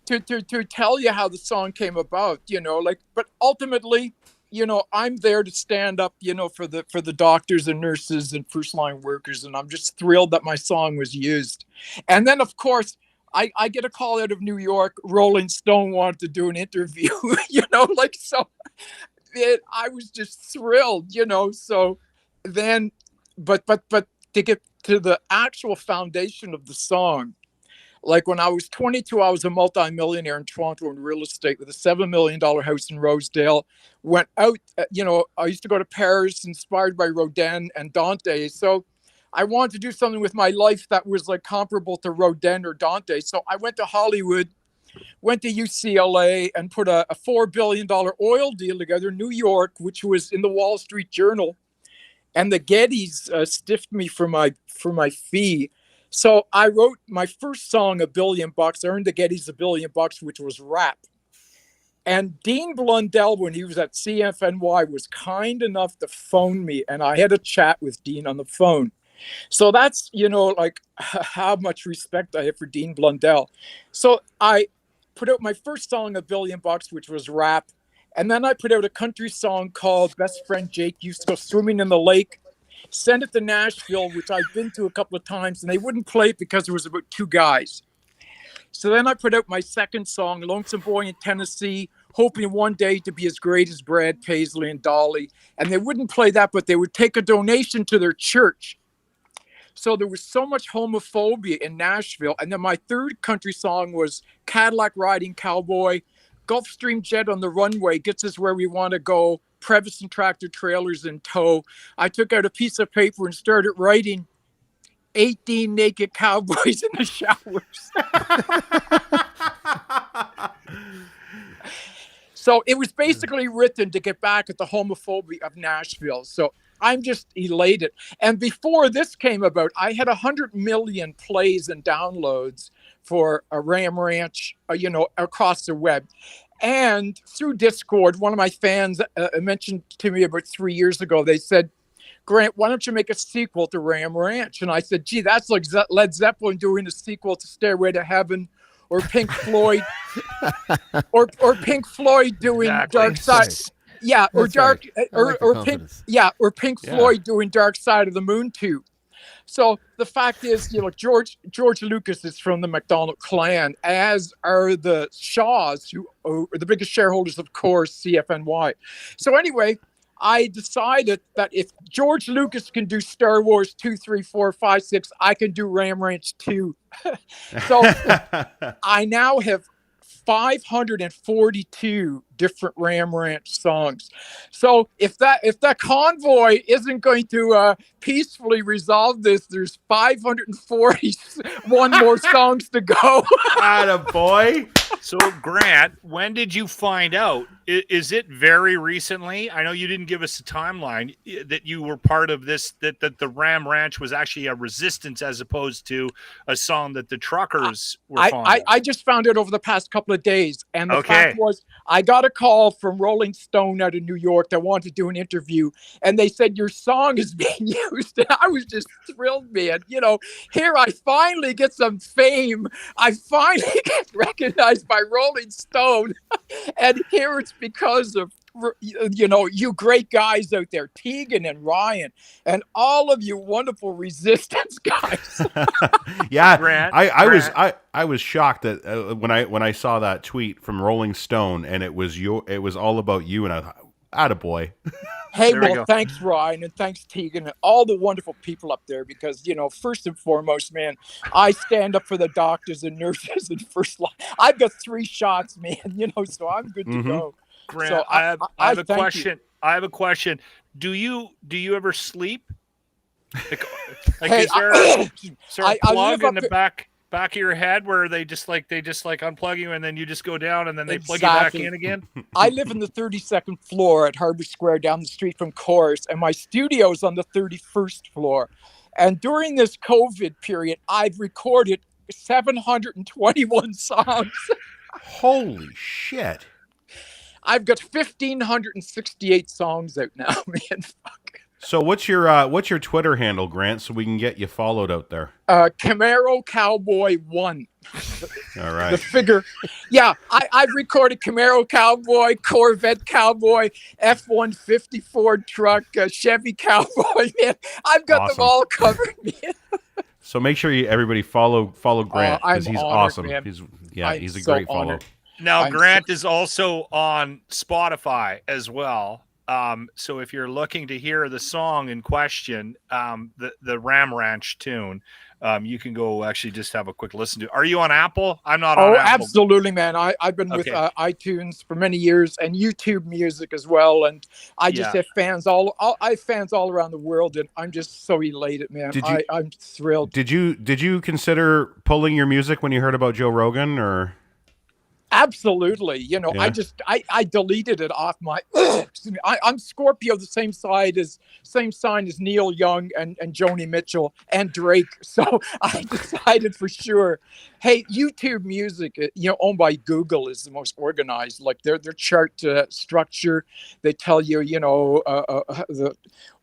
to tell you how the song came about, you know, like, but ultimately, you know, I'm there to stand up, you know, for the doctors and nurses and first line workers. And I'm just thrilled that my song was used. And then, of course, I get a call out of New York. Rolling Stone wanted to do an interview, you know, like, so I was just thrilled, you know. So then, but to get to the actual foundation of the song, like when I was 22, I was a multimillionaire in Toronto in real estate with a $7 million house in Rosedale. Went out, you know, I used to go to Paris, inspired by Rodin and Dante. So I wanted to do something with my life that was like comparable to Rodin or Dante. So I went to Hollywood, went to UCLA, and put a $4 billion oil deal together in New York, which was in the Wall Street Journal. And the Gettys stiffed me for my fee. So I wrote my first song, $1 billion. I earned the Gettys $1 billion, which was rap. And Dean Blundell, when he was at CFNY, was kind enough to phone me, and I had a chat with Dean on the phone. So that's, you know, like how much respect I have for Dean Blundell. So I put out my first song, $1 billion, which was rap. And then I put out a country song called Best Friend Jake Used to Go Swimming in the Lake. Sent it to Nashville, which I've been to a couple of times, and they wouldn't play it because there was about 2 guys. So then I put out my second song, Lonesome Boy in Tennessee, hoping one day to be as great as Brad Paisley and Dolly. And they wouldn't play that, but they would take a donation to their church. So there was so much homophobia in Nashville. And then my third country song was Cadillac Riding Cowboy, Gulfstream Jet on the Runway, gets us where we want to go, Previs and tractor trailers in tow. I took out a piece of paper and started writing 18 naked cowboys in the showers. So it was basically written to get back at the homophobia of Nashville. So I'm just elated. And before this came about, I had 100 million plays and downloads for a Ram Ranch, you know, across the web. And through Discord, one of my fans mentioned to me about 3 years ago, they said, Grant, why don't you make a sequel to Ram Ranch? And I said, gee, that's like Led Zeppelin doing a sequel to Stairway to Heaven, or Pink Floyd, or Pink Floyd doing Dark Side. Yeah, or Dark, or Pink Floyd doing Dark Side of the Moon too. So the fact is, you know, George Lucas is from the MacDonald clan, as are the Shaws, who are the biggest shareholders, of course, CFNY. So anyway, I decided that if George Lucas can do Star Wars 2, 3, 4, 5, 6, I can do Ram Ranch 2. So I now have 542 different Ram Ranch songs. So if that Convoy isn't going to peacefully resolve this, there's 541 more songs to go. Attaboy. So Grant, when did you find out? Is it very recently? I know you didn't give us a timeline that you were part of this, that the Ram Ranch was actually a resistance as opposed to a song that the truckers were fond of. I just found it over the past couple of days. And the fact was, I got a call from Rolling Stone out of New York that wanted to do an interview, and they said your song is being used. And I was just thrilled, man. You know, here I finally get some fame. I finally get recognized by Rolling Stone, and here it's because of, you know, you great guys out there, Tegan and Ryan, and all of you wonderful resistance guys. Yeah, Grant, I was shocked that when I saw that tweet from Rolling Stone, and it was all about you, and I thought, attaboy. Hey, There we well, go. thanks, Ryan, and thanks, Tegan, and all the wonderful people up there, because, you know, first and foremost, man, I stand up for the doctors and nurses in first line. I've got 3 shots, man, you know, so I'm good to go. Grant, So I have a thank you. question. I have a question. Do you ever sleep? Like Hey, is there a I plug live in up the back of your head where they just unplug you and then you just go down and then they plug you back Exactly. in again? I live in the 32nd floor at Harbor Square down the street from Chorus, and my studio is on the 31st floor. And during this COVID period, I've recorded 721 songs. Holy shit. I've got 1,568 songs out now, man. Fuck. So what's your Twitter handle, Grant, so we can get you followed out there? Camaro Cowboy 1. All right. The figure. Yeah, I've recorded Camaro Cowboy, Corvette Cowboy, F-150 Ford truck, Chevy Cowboy, man. I've got Awesome. them all covered, man. So make sure everybody follow Grant, I'm because he's honored, awesome. man. He's a so great follow. honored. Now, I'm Grant is also on Spotify as well. So if you're looking to hear the song in question, the Ram Ranch tune, you can go actually just have a quick listen to. Are you on Apple? I'm not on Oh, Apple. absolutely, man. I've been with Okay. iTunes for many years and YouTube Music as well, and I just have fans I have fans all around the world, and I'm just so elated, man. I'm thrilled. Did you consider pulling your music when you heard about Joe Rogan, or? Absolutely. You know, Yeah. I deleted it off my excuse me. I'm Scorpio, the same sign as Neil Young and Joni Mitchell and Drake. So I decided for sure, hey, YouTube Music, you know, owned by Google, is the most organized. Like their chart structure, they tell you, you know,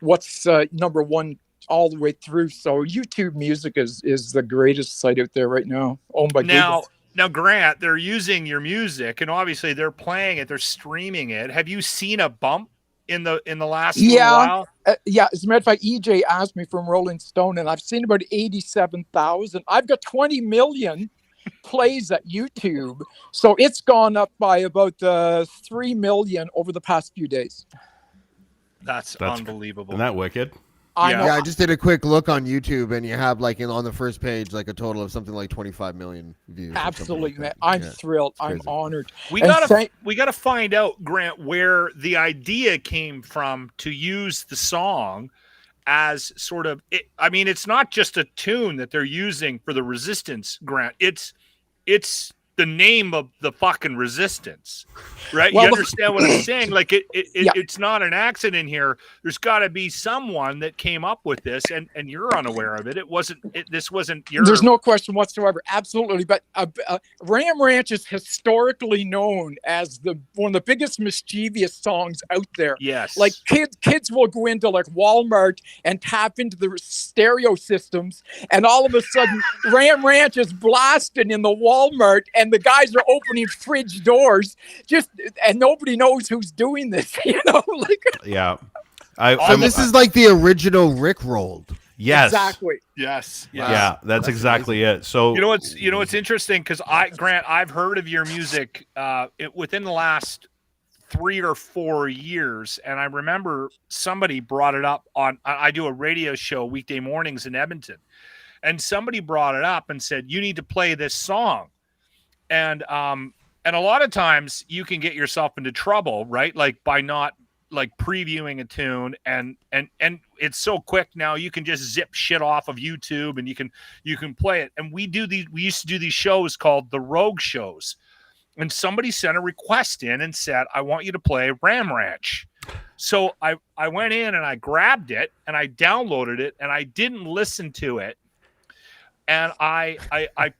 what's number one all the way through. So YouTube Music is the greatest site out there right now, owned by Google. Now, Grant, they're using your music, and obviously they're playing it, they're streaming it. Have you seen a bump in the last little while? Yeah. As a matter of fact, EJ asked me from Rolling Stone, and I've seen about 87,000. I've got 20 million plays at YouTube, so it's gone up by about 3 million over the past few days. That's unbelievable. Isn't that wicked? I just did a quick look on YouTube, and you have on the first page a total of something like 25 million views. Absolutely, man. I'm thrilled. I'm honored. We gotta find out, Grant, where the idea came from to use the song as sort of. I mean, it's not just a tune that they're using for the Resistance, Grant. It's the name of the fucking Resistance, right? Well, you understand what I'm saying? Like it's not an accident here. There's got to be someone that came up with this, and you're unaware of it. This wasn't your. There's no question whatsoever. Absolutely, but Ram Ranch is historically known as one of the biggest mischievous songs out there. Yes, like kids will go into like Walmart and tap into the stereo systems, and all of a sudden Ram Ranch is blasting in the Walmart, and the guys are opening fridge doors, and nobody knows who's doing this. You know, like yeah. This is like the original Rickrolled. Yes. Exactly. Yes. Yeah, that's exactly it. So you know what's interesting, because Grant, I've heard of your music within the last 3 or 4 years, and I remember somebody brought it up on. I do a radio show weekday mornings in Edmonton, and somebody brought it up and said, you need to play this song. And a lot of times you can get yourself into trouble, right? Like by not like previewing a tune, and it's so quick now, you can just zip shit off of YouTube and you can play it. And we used to do these shows called the Rogue Shows, and somebody sent a request in and said, I want you to play Ram Ranch. So I went in and I grabbed it and I downloaded it, and I didn't listen to it. And I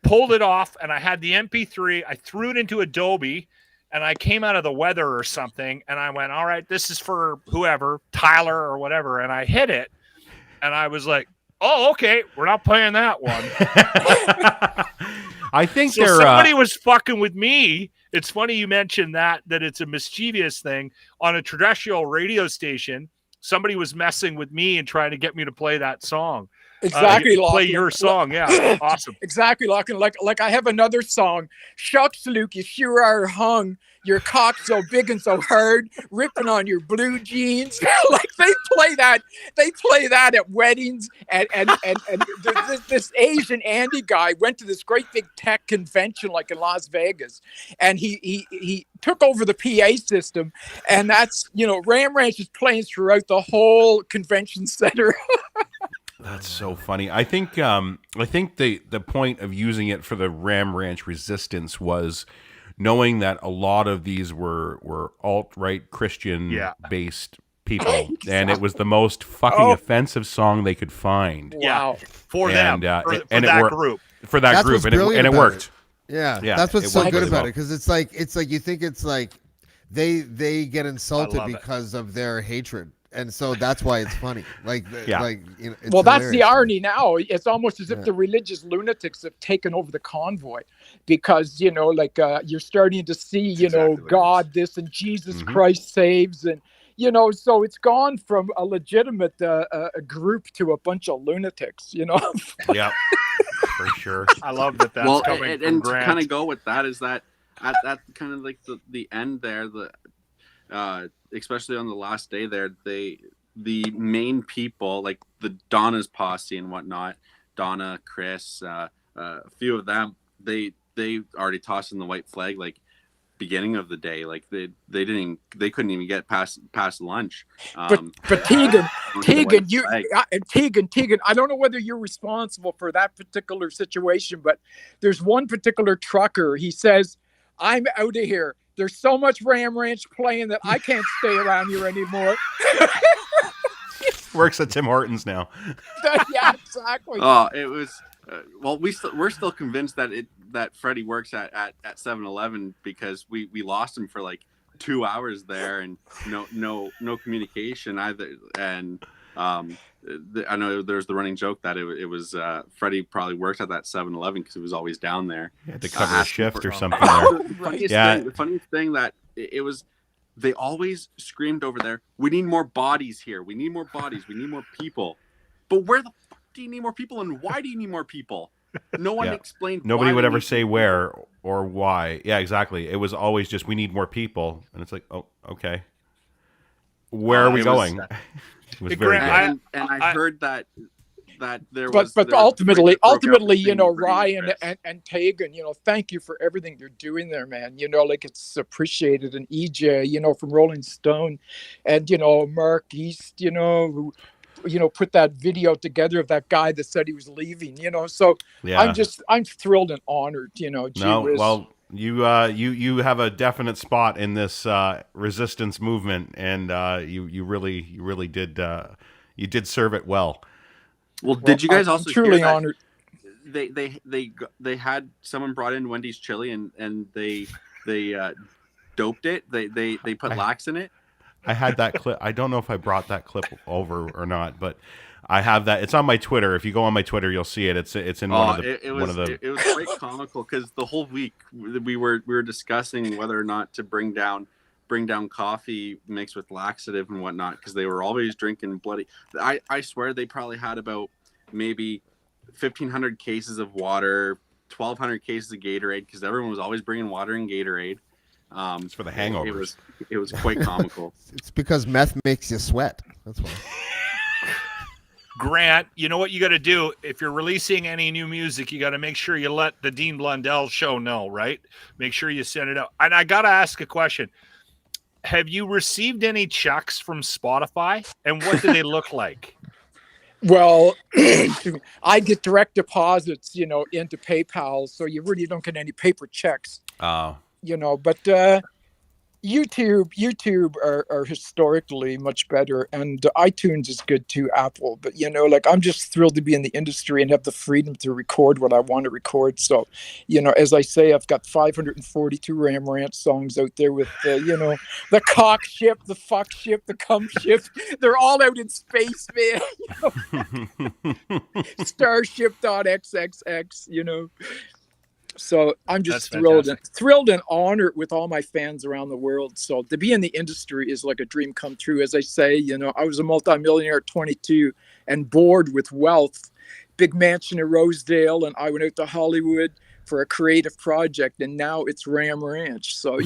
pulled it off, and I had the MP3. I threw it into Adobe, and I came out of the weather or something, and I went, all right, this is for whoever, Tyler or whatever, and I hit it, and I was like, oh, okay, we're not playing that one. I think so somebody was fucking with me. It's funny you mentioned that it's a mischievous thing on a terrestrial radio station. Somebody was messing with me and trying to get me to play that song. Exactly, play your song. Yeah, awesome. Exactly, Lochlin. Like I have another song. Shucks, Luke, you sure are hung. Your cock so big and so hard, ripping on your blue jeans. Like they play that at weddings. And this Asian Andy guy went to this great big tech convention like in Las Vegas, and he took over the PA system, and that's Ram Ranch is playing throughout the whole convention center. That's so funny. I think the point of using it for the Ram Ranch Resistance was knowing that a lot of these were alt-right Christian based people, exactly. And it was the most fucking offensive song they could find. Wow, for them, for and that it group, for that group, and it worked. Yeah, that's what's so good about it, because it's like you think it's like they get insulted because of their hatred. And so that's why it's funny. It's well, that's the irony now. It's almost as if the religious lunatics have taken over the convoy, because you're starting to see God this and Jesus Christ saves, and so it's gone from a legitimate a group to a bunch of lunatics. Yeah, for sure. I love that. That's coming from and Grant. To kind of go with that is that at kind of like the end there, especially on the last day there, the main people, like the Donna's posse and whatnot, Donna, Chris, a few of them, they already tossed in the white flag like beginning of the day. Like they couldn't even get past lunch. But Tegan, I don't know whether you're responsible for that particular situation, but there's one particular trucker. He says, "I'm out of here. There's so much Ram Ranch playing that I can't stay around here anymore." Works at Tim Hortons now. Yeah, exactly. Oh, it was. Well, we're still convinced that Freddie works at 7-Eleven, because we lost him for like 2 hours there, and no communication either. And I know there's the running joke that it was Freddie probably worked at that 7-Eleven because he was always down there. He had to cover a shift or something there. The funniest thing that it was, they always screamed over there, "We need more bodies here. We need more bodies. We need more people." But where the fuck do you need more people, and why do you need more people? No one explained. Nobody would ever say where or why. Yeah, exactly. It was always just, we need more people, and it's like, oh, okay. Where are we going? It was very good. And I heard that there was. But ultimately, Ryan and Tegan, thank you for everything you're doing there, man. It's appreciated. And EJ, from Rolling Stone, and Mark East, who put that video together of that guy that said he was leaving. So yeah. I'm thrilled and honored. Well, you have a definite spot in this resistance movement, and you really did. You did serve it well. Well, did you guys also truly hear that honored? They had someone brought in Wendy's chili, and they doped it. They put lax in it. I had that clip. I don't know if I brought that clip over or not, but I have that. It's on my Twitter. If you go on my Twitter, you'll see it. It's in one of the. It was quite comical, because the whole week we were discussing whether or not to bring down coffee mixed with laxative and whatnot, because they were always drinking bloody. I swear they probably had about maybe 1,500 cases of water, 1,200 cases of Gatorade, because everyone was always bringing water and Gatorade. It's for the hangovers. It was quite comical. It's because meth makes you sweat. That's why. Grant, you know what you got to do if you're releasing any new music? You got to make sure you let the Dean Blundell show know, right? Make sure you send it out. And I got to ask a question. Have you received any checks from Spotify, and what do they look like? Well, I get direct deposits, into PayPal, so you really don't get any paper checks. Oh. But YouTube are historically much better, and iTunes is good too, Apple. But like, I'm just thrilled to be in the industry and have the freedom to record what I want to record. So, as I say, I've got 542 Ram Ranch songs out there with the cock ship, the fuck ship, the cum ship. They're all out in space, man. Starship.xxx. So I'm just thrilled and honored with all my fans around the world. So to be in the industry is like a dream come true. As I say, I was a multimillionaire at 22 and bored with wealth, big mansion in Rosedale, and I went out to Hollywood for a creative project, and now it's Ram Ranch. So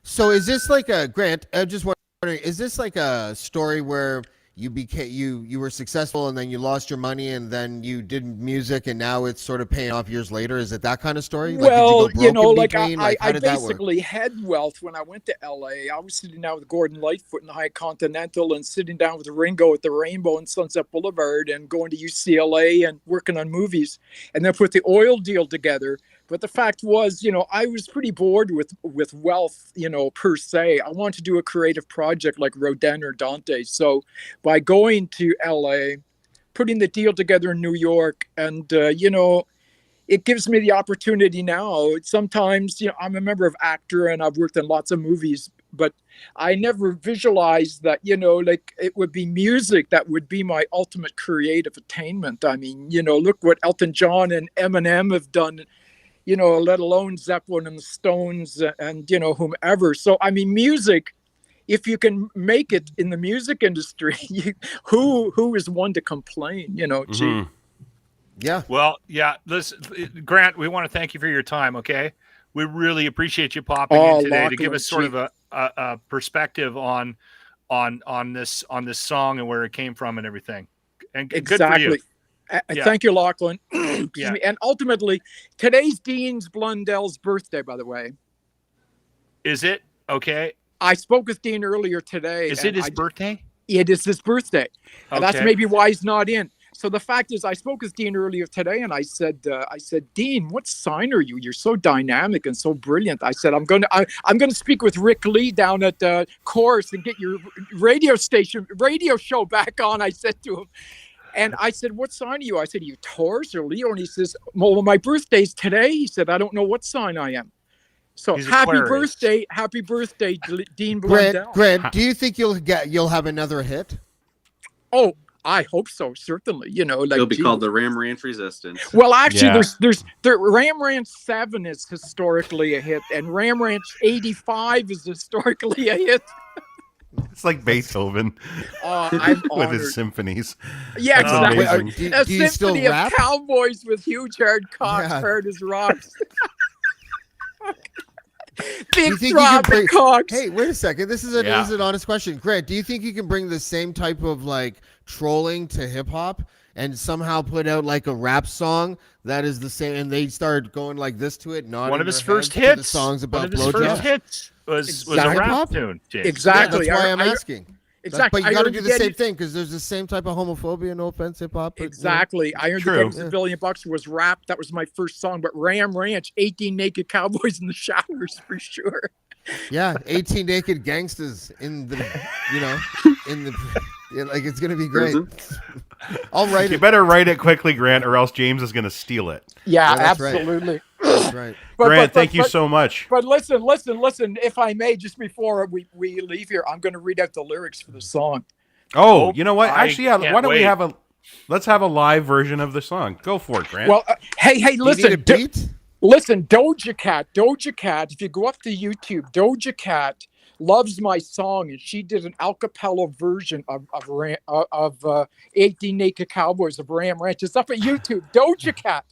So is this like a Grant? I'm just wondering, is this like a story where you became you were successful and then you lost your money and then you did music and now it's sort of paying off years later? Is it that kind of story? Well, I basically had wealth when I went to LA. I was sitting down with Gordon Lightfoot in the High Continental and sitting down with Ringo at the Rainbow and Sunset Boulevard and going to UCLA and working on movies, and then put the oil deal together. But the fact was, I was pretty bored with wealth, per se. I wanted to do a creative project like Rodin or Dante. So by going to LA, putting the deal together in New York, and, it gives me the opportunity now. Sometimes, I'm a member of Actor and I've worked in lots of movies, but I never visualized that, like it would be music that would be my ultimate creative attainment. I mean, look what Elton John and Eminem have done, let alone Zeppelin and the Stones and, whomever. So, I mean, music, if you can make it in the music industry, who is one to complain, gee. Yeah. Well, yeah. Listen, Grant, we want to thank you for your time. Okay. We really appreciate you popping in today to give us sort of a perspective on this song and where it came from and everything. And good for you. Thank you, Lochlin. Excuse me. And ultimately, today's Dean's Blundell's birthday, by the way. Is it? Okay. I spoke with Dean earlier today. Is it his birthday? It is his birthday. And Okay. that's maybe why he's not in. So the fact is, I spoke with Dean earlier today, and I said, Dean, what sign are you? You're so dynamic and so brilliant. I said, I'm going to speak with Rick Lee down at the Chorus and get your radio show back on. I said to him, and I said, what sign are you? I said, are you Taurus or Leo? And he says, well, my birthday's today. He said, I don't know what sign I am. So happy birthday, Dean Blundell. Grant, do you think you'll have another hit? Oh, I hope so. Certainly, like it'll be called the Ram Ranch Resistance. Well, actually, there's Ram Ranch 7 is historically a hit, and Ram Ranch 85 is historically a hit. It's like Beethoven I'm with honored. his symphonies. Yeah, That's exactly. amazing. A do you still symphony of rap? cowboys with huge hard cocks, hard as rocks. Big throbbing cocks. Hey, wait a second. This is an honest question. Grant, do you think you can bring the same type of like trolling to hip hop and somehow put out like a rap song that is the same, and they start going like this to it? Not one of his first hits. The songs about blowjobs. First hits was a rap tune. James. Exactly. Yeah, that's why I'm asking. Exactly. But you got to do the same thing because there's the same type of homophobia. No offense, hip hop. Exactly. I Earned the Games $1 billion was rap. That was my first song. But Ram Ranch, 18 naked cowboys in the showers for sure. Yeah, 18 naked gangsters in the, like it's gonna be great. I'll write it. You better write it quickly, Grant, or else James is gonna steal it. Yeah, that's absolutely. Right. That's right. Grant, thank you so much. But listen. If I may, just before we leave here, I'm going to read out the lyrics for the song. Oh, you know what? Actually, yeah. Why don't we have let's have a live version of the song. Go for it, Grant. Well, hey, listen. You need a beat? Listen, Doja Cat. If you go up to YouTube, Doja Cat loves my song, and she did an a cappella version of 18 Naked Cowboys of Ram Ranch. It's up at YouTube. Doja Cat.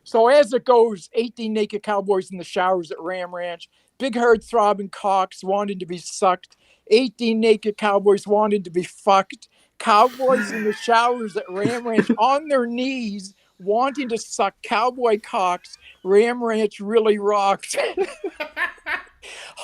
So as it goes, 18 naked cowboys in the showers at Ram Ranch, big hard throbbing cocks wanting to be sucked, 18 naked cowboys wanting to be fucked, cowboys in the showers at Ram Ranch on their knees wanting to suck cowboy cocks. Ram Ranch really rocks.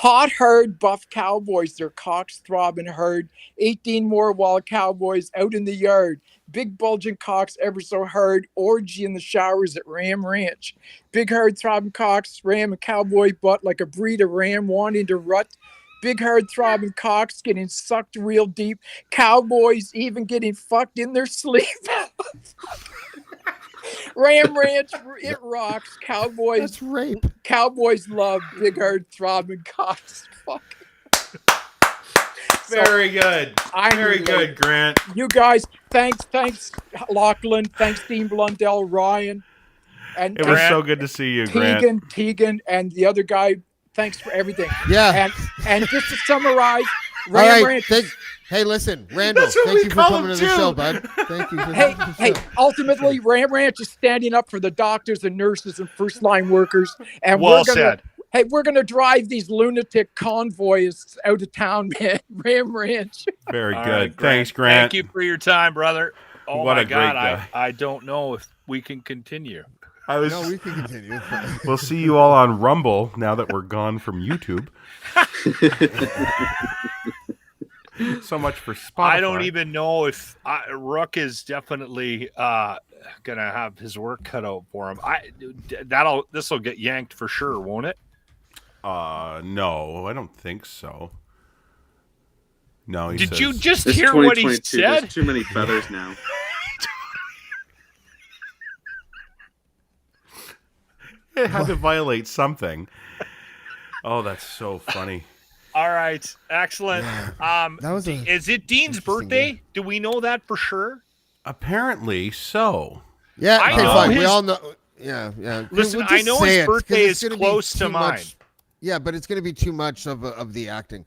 Hot herd buff cowboys, their cocks throbbing herd. 18 more wild cowboys out in the yard. Big bulging cocks ever so hard. Orgy in the showers at Ram Ranch. Big herd throbbing cocks, ram a cowboy butt like a breed of ram wanting to rut. Big herd throbbing cocks getting sucked real deep. Cowboys even getting fucked in their sleep. Ram Ranch, it rocks. Cowboys. That's rape. Cowboys love big herd throbbing cocks. Fuck. Very good. Very good, Grant. You guys, thanks, Lochlin. Thanks, Dean Blundell, Ryan. And It was so good to see you, Grant. Tegan, and the other guy. Thanks for everything. Yeah. And just to summarize, All right. Ranch. Hey, listen, Randall. That's what Thank we you for call coming him to the too. show, bud. Thank you. For Hey, ultimately, Ram Ranch is standing up for the doctors and nurses and first line workers. And Well said. We're gonna drive these lunatic convoys out of town, man. Ram Ranch. Very All good. right, Thanks, Grant. Thank you for your time, brother. Oh What my a great God, guy. I don't know if we can continue. No, we can continue. It's fine. We'll see you all on Rumble now that we're gone from YouTube. So much for Spotify. I don't even know if Rook is definitely gonna have his work cut out for him. This will get yanked for sure, won't it? No, I don't think so. No, he Did says, you just It's hear what he 2022. said? There's too many feathers now. it had to violate something? Oh, that's so funny. All right, excellent. That was Is it Dean's birthday? Do we know that for sure? Apparently so. Yeah, I okay, know fine. We his- all know. Yeah. Listen, We'll just I know say his it, 'cause birthday it's is gonna be close to too mine. much. Yeah, but it's going to be too much of the acting.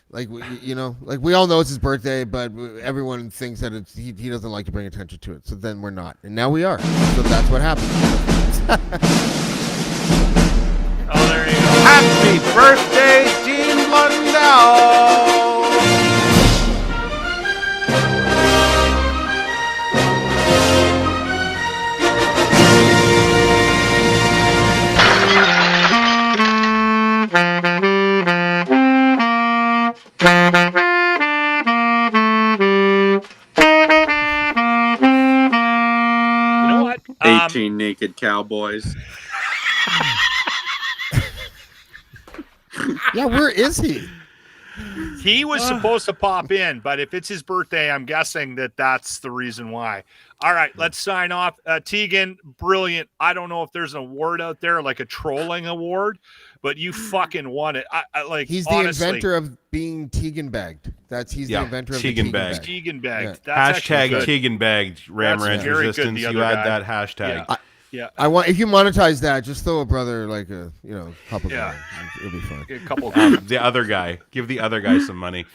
Like like we all know it's his birthday, but everyone thinks that he doesn't like to bring attention to it. So then we're not, and now we are. So that's what happened. Oh, there you go. Happy birthday, Dean Blundell! You know what? 18 naked cowboys. Yeah, where is he? He was supposed to pop in, but if it's his birthday, I'm guessing that's the reason why. All right, let's sign off. Tegan, brilliant. I don't know if there's an award out there, like a trolling award, but you fucking won it. He's the honestly, inventor of being Tegan bagged. He's the inventor of Tegan the bagged. Tegan bagged. Yeah. That's actually Hashtag good. Tegan bagged Ram That's Ranch very good, Resistance. the You other add guy. that hashtag. Yeah. I want if you monetize that, just throw a brother like a couple. Yeah. It'll be fun. A couple. The other guy. Give the other guy some money.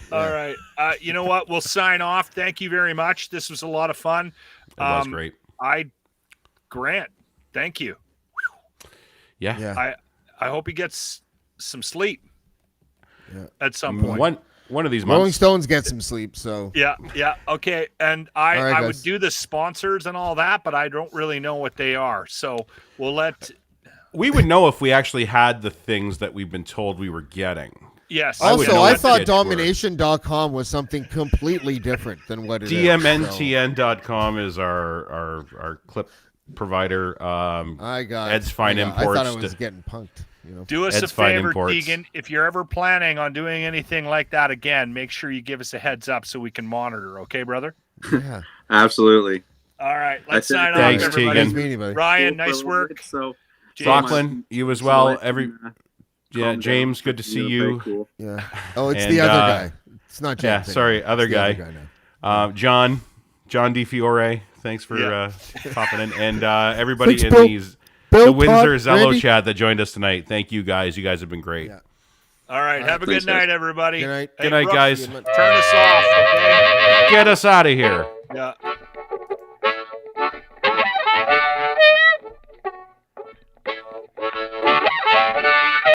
All right. You know what? We'll sign off. Thank you very much. This was a lot of fun. It was great. Grant, thank you. Yeah. I hope he gets some sleep at some point. One of these Rolling months. Stones get some sleep, so Yeah. Okay. And All right, I would guys. do the sponsors and all that, but I don't really know what they are. So we'll let. We would know if we actually had the things that we've been told we were getting. Yes. I would Also, know I what thought the pitch domination.com was something completely different than what it is. DMNTN.com is our clip provider. I got Ed's Fine I Imports. thought I was getting punked. Do us Ed's a Fine favor, Imports. Tegan. If you're ever planning on doing anything like that again, make sure you give us a heads up so we can monitor. Okay, brother? Yeah. Absolutely. All right. I Let's said sign Thanks, off, everybody. Tegan. Nice meeting you, buddy. Ryan, Cool, nice bro. work. So, James. Lochlin, you as well. calm down. James, good to see Very you. cool. Yeah. Oh, it's And, the other guy. It's not Yeah, James. sorry, anymore. other It's the guy. now. John DiFiore, thanks for Yeah. popping in. And everybody Thanks, in Bill. the Bill, Windsor Todd, Zello Randy. chat that joined us tonight. Thank you guys. You guys have been great. Yeah. All right. Have a thanks, good night, guys. everybody. Good night. Hey, Good night, Brooks, guys. Turn us off, okay? Get us out of here. Yeah.